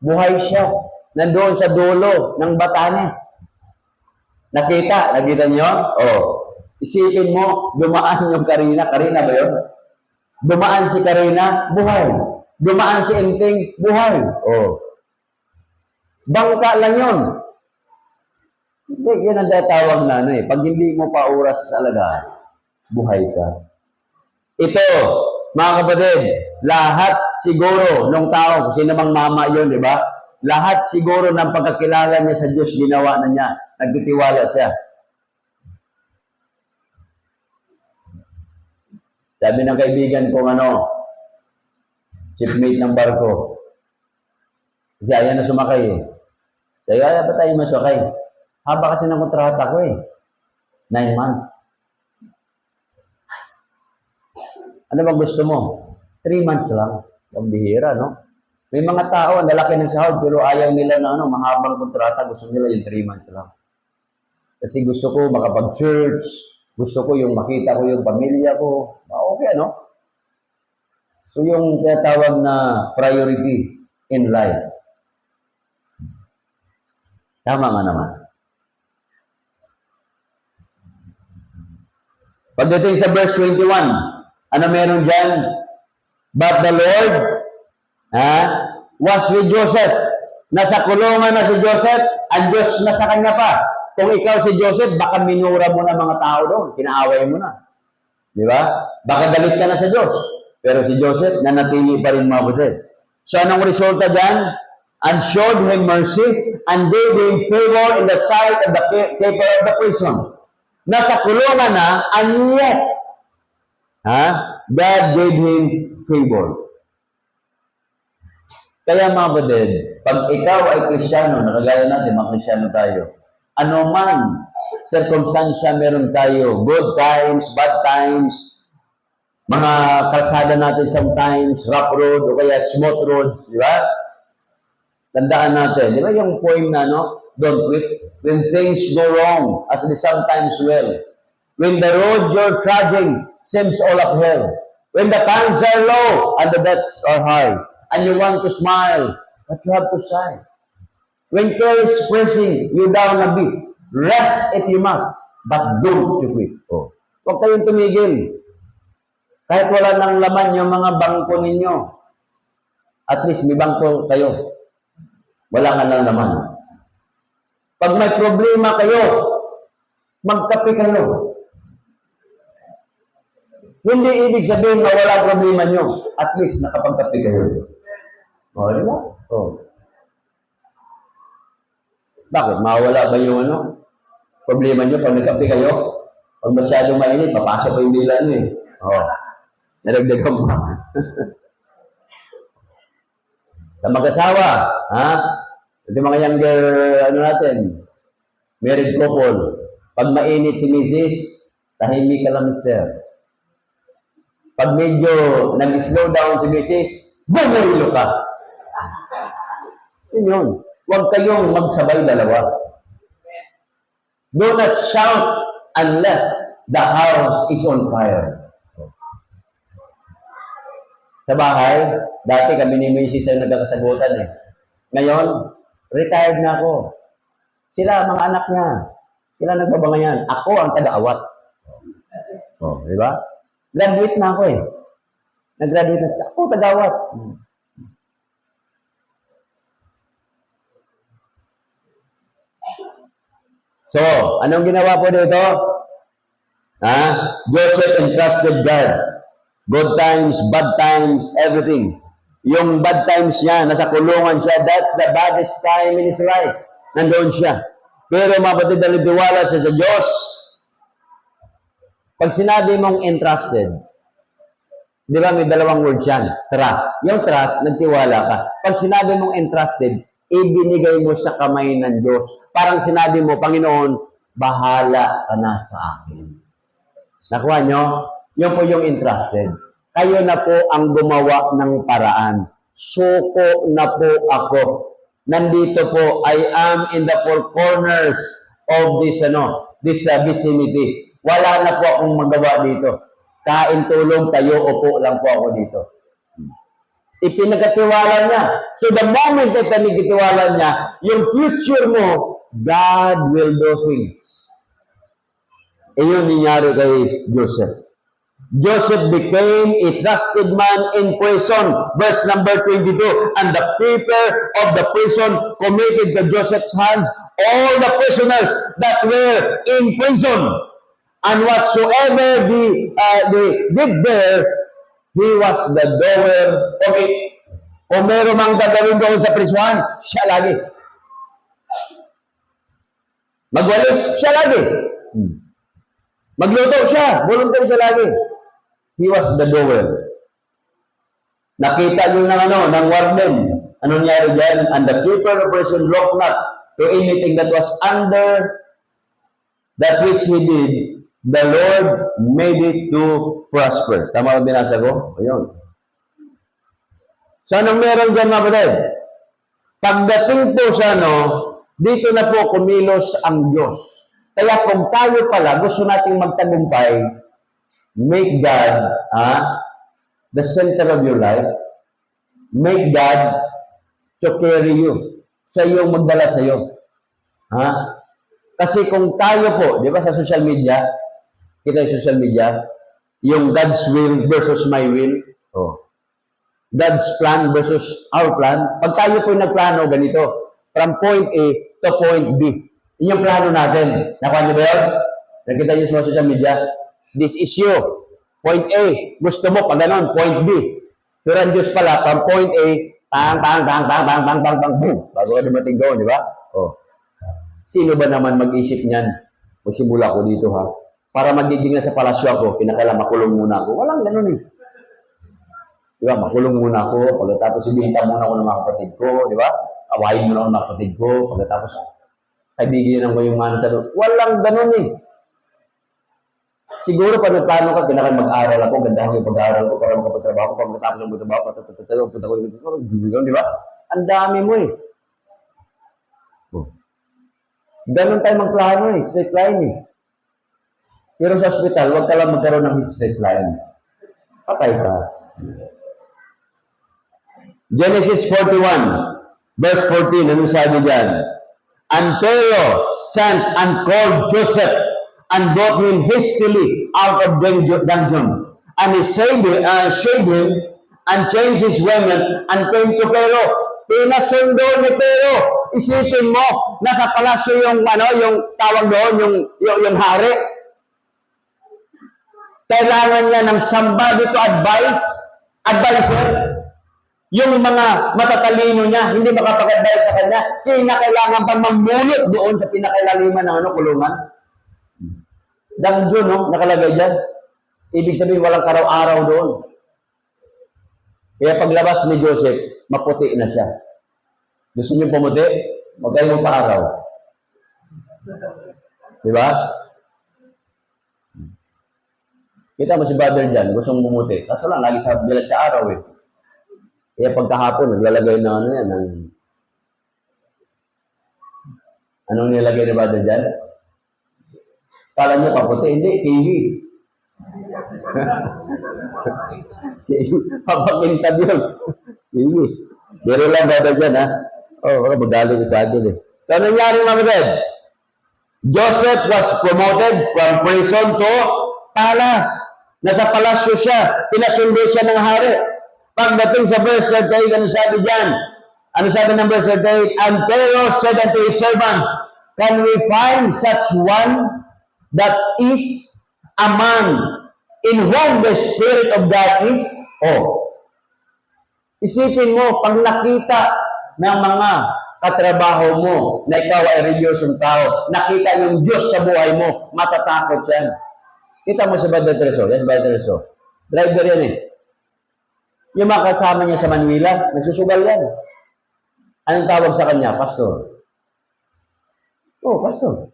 buhay siya. Nandoon sa dulo ng Batanes. Nakita niyo? Oh. Isipin mo, dumaan yung Karina ba yun? Dumaan si Karina, buhay. Dumaan si Enting, buhay. Oh. Bangka lang yun. Hindi, yan ang tatawag na Pag hindi mo pa oras talaga, buhay ka. Ito, mga kapatid, lahat siguro ng tao, kung sino mang mama yun, di ba? Lahat siguro ng pagkakilala niya sa Diyos, ginawa na niya. Nagtitiwala siya. Sabi ng kaibigan kong shipmate ng barko. Kasi ayaw na sumakay eh. Kaya ayaw ba tayo masakay? Haba kasi ng kontrata ko 9 months. Ano bang gusto mo? 3 months lang. Ang bihira, no? May mga tao, ang lalaki ng sahod, pero ayaw nila na mahabang kontrata. Gusto nila yung 3 months lang. Kasi gusto ko makapag-church. Gusto ko yung makita ko yung pamilya ko. Okay, So yung tinatawag na priority in life. Tama nga naman. Pagdating sa verse 21, ano meron dyan? But the Lord was with Joseph. Nasa kulungan na si Joseph, ang Diyos na sa kanya pa. Kung ikaw si Joseph, baka minura mo na mga tao doon. Kinaaway mo na. Di ba? Baka galit ka na sa Diyos. Pero si Joseph, nanatili pa rin mga kapatid. So anong resulta dyan? And showed him mercy and gave him favor in the sight of the keeper of the prison. Nasa kulungan na, and yet, God gave him favor. Kaya mga kapatid, pag ikaw ay Kristiyano, nakagaya natin, mga Kristiyano tayo, ano man circumstansya meron tayo, good times, bad times, mga kalsada natin sometimes, rough road, o kaya smooth roads, di ba? Tandaan natin, di ba yung poem na, no? Don't quit. When things go wrong, as they sometimes will. When the road you're trudging seems all uphill. When the times are low and the debts are high. And you want to smile, but you have to sigh. When care is pressing you down a bit, rest if you must, but don't you quit. Oh. Huwag kayong tumigil. Kahit wala nang laman yung mga bangko ninyo, at least may bangko kayo. Wala nga nang laman. Pag may problema kayo, magkape kayo. Hindi ibig sabihin na wala problema nyo. At least nakapagkape kayo. O, di ba? O. Bakit? Mawala ba yung problema nyo pag nagkape kayo? Pag masyadong mainit, papasok pa yung dila nyo eh. O. Naragdagan pa. Sa mag-asawa, ito mga younger, natin, married couple. Pag mainit si Mrs., tahimik ka lang, mister. Pag medyo nag-slow down si Mrs., bumulilo ka. Yun. Huwag kayong magsabay dalawa. Do not shout unless the house is on fire. Sa bahay, dati kami ni Mrs. ay nagkakasagutan eh. Ngayon, retired na ako. Sila, mga anak niya. Sila nagbabangayan. Ako ang taga-awat. Oh, di ba? Graduate na ako eh. Nag-graduate na ako, taga-awat. So, anong ginawa po dito? Joseph entrusted God. Good times, bad times, everything. Yung bad times niya, nasa kulungan siya, that's the baddest time in his life. Nandoon siya. Pero mapatid na tiwala siya sa Diyos. Pag sinabi mong entrusted, di ba may dalawang words yan? Trust. Yung trust, nagtiwala ka. Pag sinabi mong entrusted, ibinigay mo sa kamay ng Diyos. Parang sinabi mo, Panginoon, bahala ka na sa akin. Nakuha nyo? Yun po yung entrusted. Kayo na po ang gumawa ng paraan. Suko na po ako. Nandito po, I am in the four corners of this vicinity. Wala na po akong magawa dito. Kain tulong, tayo, upo lang po ako dito. Ipinagkatiwala niya. So the moment na pinagkatiwala niya, yung future mo, God will do things. Iyon nangyari kay Joseph. Joseph became a trusted man in prison. Verse number 22. And the keeper of the prison committed to Joseph's hands all the prisoners that were in prison. And whatsoever they did there, he was the doer of it. Kung meron mang gagawin doon sa prisuhan, siya lagi. Magwalis, siya lagi. Magluto siya, volunteer siya lagi. He was the doer. Nakita yun ng warden. Ano nangyari dyan? And the keeper of the prison looked not to anything that was under that which he did. The Lord made it to prosper. Tama ba binasa ko? Ayun. So, anong meron dyan, mga kapatid? Pagdating po sa dito na po kumilos ang Diyos. Kaya kung tayo pala gusto nating magtagumpay, make God the center of your life. Make God to carry you. Sa iyong magdala sa iyo. Kasi kung tayo po, di ba sa social media, kita yung social media, yung God's will versus my will. God's plan versus our plan. Pag tayo po nagplano, ganito, from point A to point B. Yun yung plano natin. Nakuha niyo ba yun? Nakita niyo sa social media? This is you. Point A. Gusto mo, pag ganon, point B. Pero ang Diyos pala, from point A boom, bago ka dumating doon, di ba? Oh. Sino ba naman mag-isip niyan? Magsimula ko dito, ha? Para magiging na sa palasyo ako, kinakailangan makulong muna ako. Walang ganun eh. Di ba? Makulong muna ako, pagkatapos ibinta muna ako ng mga kapatid ko, di ba? Awahin muna ako ng mga kapatid ko, pagkatapos kaibigan ko yung mana sa doon. Walang ganun eh. Siguro pag nagplano ka, kailangan mag-aral ako, ganda ko yung pag-aaral ko para makapagtrabaho ko, pagkatapos ng magtrabaho, punta ko dito, di ba? Ang dami mo eh. Ganun tayo magplano eh, straight line eh. Pero sa hospital, huwag ka lang magkaroon ng straight line. Patay ka. Genesis 41, verse 14, ano sabi dyan? And Pharaoh sent and called Joseph and brought him hastily out of dungeon. And he shaved him and changed his raiment and came to Pharaoh. Pinasundo ni Pharaoh. Isipin mo, nasa palasyo yung tawag doon, yung hari. Kailangan niya ng somebody to advisor. Yung mga matatalino niya, hindi makapag-advise sa kanya, kinakailangan pang mamulot doon sa pinakailaliman ng kulungan. Dungeon, no? Nakalagay dyan. Ibig sabihin, walang karaw-araw doon. Kaya paglabas ni Joseph, maputi na siya. Gusto niyo pumuti? Huwag kayong pa-araw. Di ba? Kita mo si brother dyan, gustong bumuti. Kaso lang, lagi sa bilat sa araw eh. Kaya pagkahapon, naglalagay na anong nilagay ni brother dyan? Kala niya paputi, hindi, kiwi. Papakintad yun. Kiwi. Pero lang brother dyan, ha? Oh, wala, magaling sa akin eh. So, anong nangyari mga kapatid? Joseph was promoted from prison to palace. Nasa palasyo siya. Pinasundo siya ng hari. Pagdating sa verse 38, ano sabi dyan? Ano sabi ng verse 38? And Pharaoh said unto his servants, can we find such one that is a man in whom the Spirit of God is? Oh. Isipin mo, pag nakita ng mga katrabaho mo na ikaw ay religiosong tao, nakita yung Diyos sa buhay mo, matatakot yan. Kita mo sa Brother Tereso, yan Brother Tereso. Driver yan eh. Yung mga kasama niya sa Manila, nagsusugal yan. Anong tawag sa kanya? Pastor. Oh, pastor.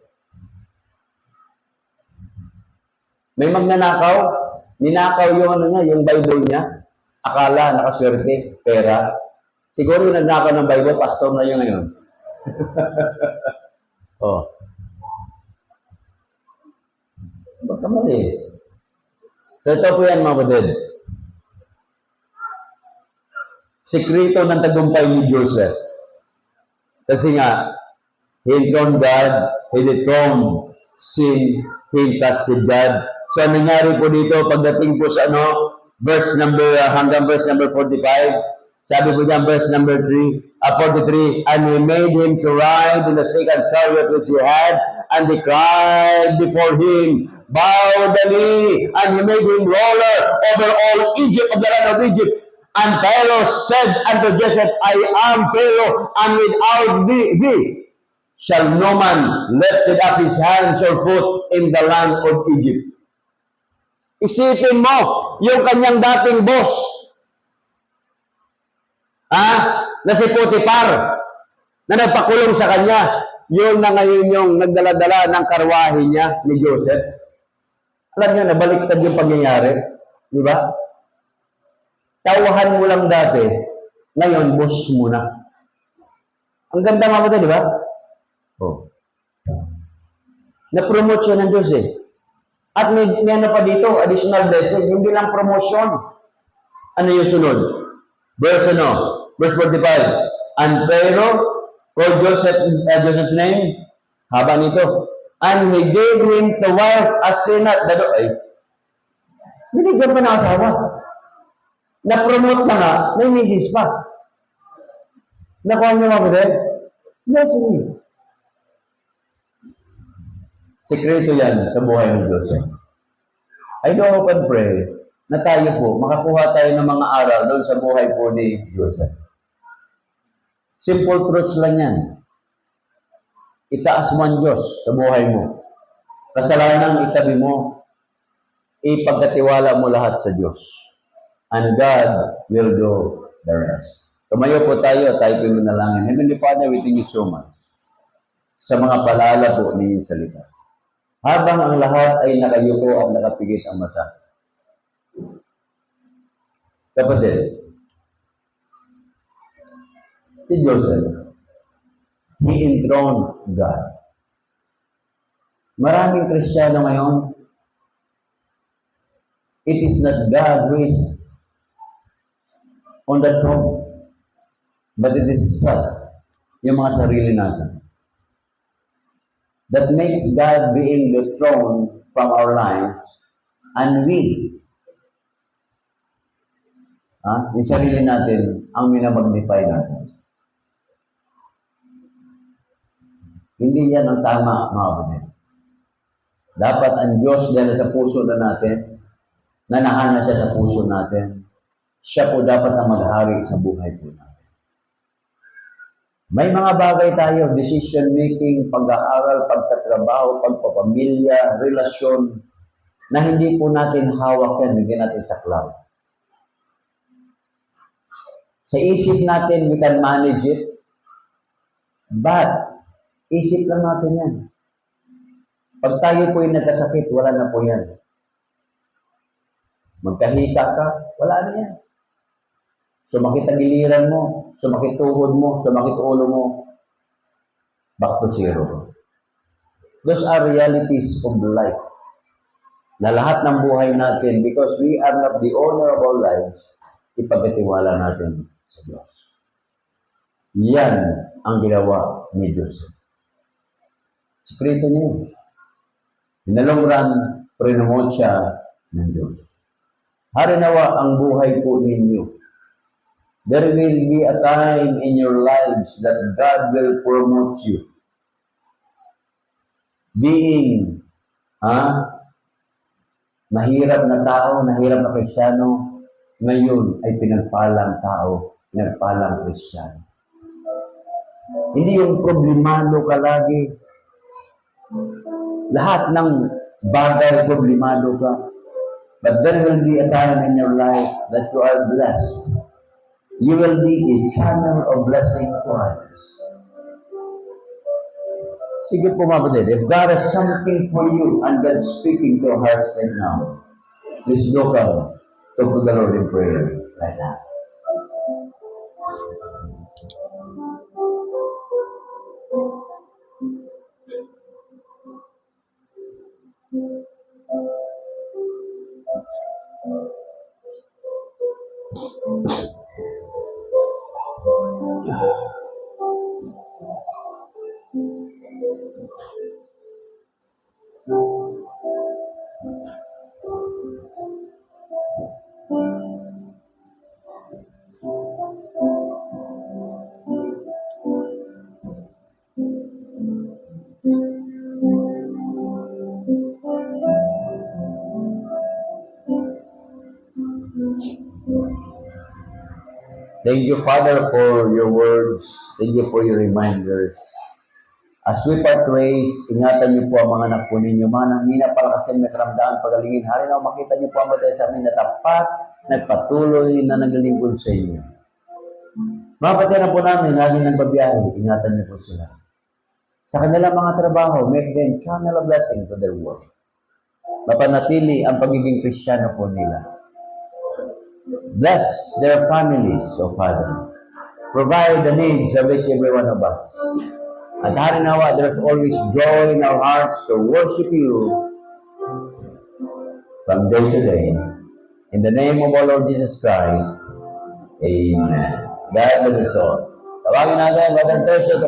May magnanakaw, ninakaw yung niya, yung Bible niya. Akala nakaswerte, pera. Siguro yung nagnakaw ng Bible, pastor na yun ngayon. Oh. Ba't naman eh? So ito po yan mga kapatid. Sekreto ng tagumpay ni Joseph. Kasi nga, he enthroned God, he dethroned sin, he trusted God. So nangyari po dito, pagdating po sa hanggang verse number 45, sabi po diyan, verse number 43, and he made him to ride in the second chariot which he had, and they cried before him, bow the knee, and he made him ruler over all Egypt, of the land of Egypt. And Pharaoh said unto Joseph, I am Pharaoh, and without thee shall no man lift up his hands or foot in the land of Egypt. Isipin mo, yung kanyang dating boss, na si Potiphar, na nagpakulong sa kanya, yun na ngayon yung nagdala-dala ng karwahe niya ni Joseph. Alam niyo, nabaliktad yung pangyayari. Di ba? Tawahan mo lang dati, ngayon, boss mo na. Ang ganda nga mo di ba? Oh. Na-promote siya ng Diyos eh. At may ano pa dito, additional blessing, hindi lang promotion. Ano yung sunod? Verse 45. And Pharaoh called Joseph's name, haba nito. And he gave him the wife as Senat. Binigyan pa ng asawa. Na-promote na nga, may misis pa. Nakuha niyo mga kapatid? Blessing. Sekreto yan sa buhay ng Joseph. I do hope and pray na tayo po, makakuha tayo ng mga aral doon sa buhay po ni Joseph. Simple truths lang yan. Itaas mo ang Diyos sa buhay mo. Kasalanan itabi mo. Ipagkatiwala mo lahat sa Diyos. And God will do the rest. Tumayo po tayo po yung manalangin. Heavenly Father, we thank you so much sa mga paalala po ninyong salita. Habang ang lahat ay nakayuko at nakapigit ang mata. Kapatid, si Joseph, he enthroned God. Maraming Kristiyano ngayon, it is not God who is on the throne, but it is self, yung mga sarili natin. That makes God being the throne from our lives, and we, yung sarili natin, ang minamagnify natin. Hindi yan ang tama, mga kapatid. Dapat ang Diyos dahil sa puso na natin, nanahan na siya sa puso natin, siya po dapat ang maghari sa buhay po natin. May mga bagay tayo, decision making, pag-aaral, pagtatrabaho, pagpapamilya, relasyon, na hindi po natin hawak yan, hindi natin saklaw. Sa isip natin, we can manage it, but isip lang natin yan. Pag tayo po yung nagkasakit, wala na po yan. Magkahika ka, wala na yan. Sumakit ang iliran mo, sumakit tuhod mo, sumakit ulo mo, back to zero. Those are realities of life. Na lahat ng buhay natin, because we are not the owner of our lives, ipagkatiwala natin sa Diyos. Yan ang ginawa ni Joseph. Sikreto niya yun. In the long run, promote siya ng Diyos. Harinawa ang buhay po ninyo. There will be a time in your lives that God will promote you. Being, mahirap na tao, mahirap na Kristiyano, ngayon ay pinagpalang tao, pinagpalang Kristiyano. Hindi yung problemado ka lagi. Lahat ng bagay problemado ka. But there will be a time in your life that you are blessed. You will be a channel of blessing to others. Sige po mga kapatid, if God has something for you and God's speaking to our hearts right now, please look up, talk to the Lord in prayer right now. Thank you, Father, for your words. Thank you for your reminders. As we part ways, ingatan niyo po ang mga anak po ninyo. Mga nanghina, palakasin, may karamdaan, pagalingin. Hari na makita niyo po ang batay sa amin na tapat, nagpatuloy na naglilingkod sa inyo. Mga patay na po namin, lagi nagbabiyahe, ingatan niyo po sila. Sa kanilang mga trabaho, make them channel of blessing to their work. Mapanatili ang pagiging Kristiyano po nila. Bless their families, O Father. Provide the needs of each every one of us. At hari nawa, there's always joy in our hearts to worship you from day to day. In the name of our Lord Jesus Christ, Amen. God bless us all. Tawagin natin, Brother Tercio.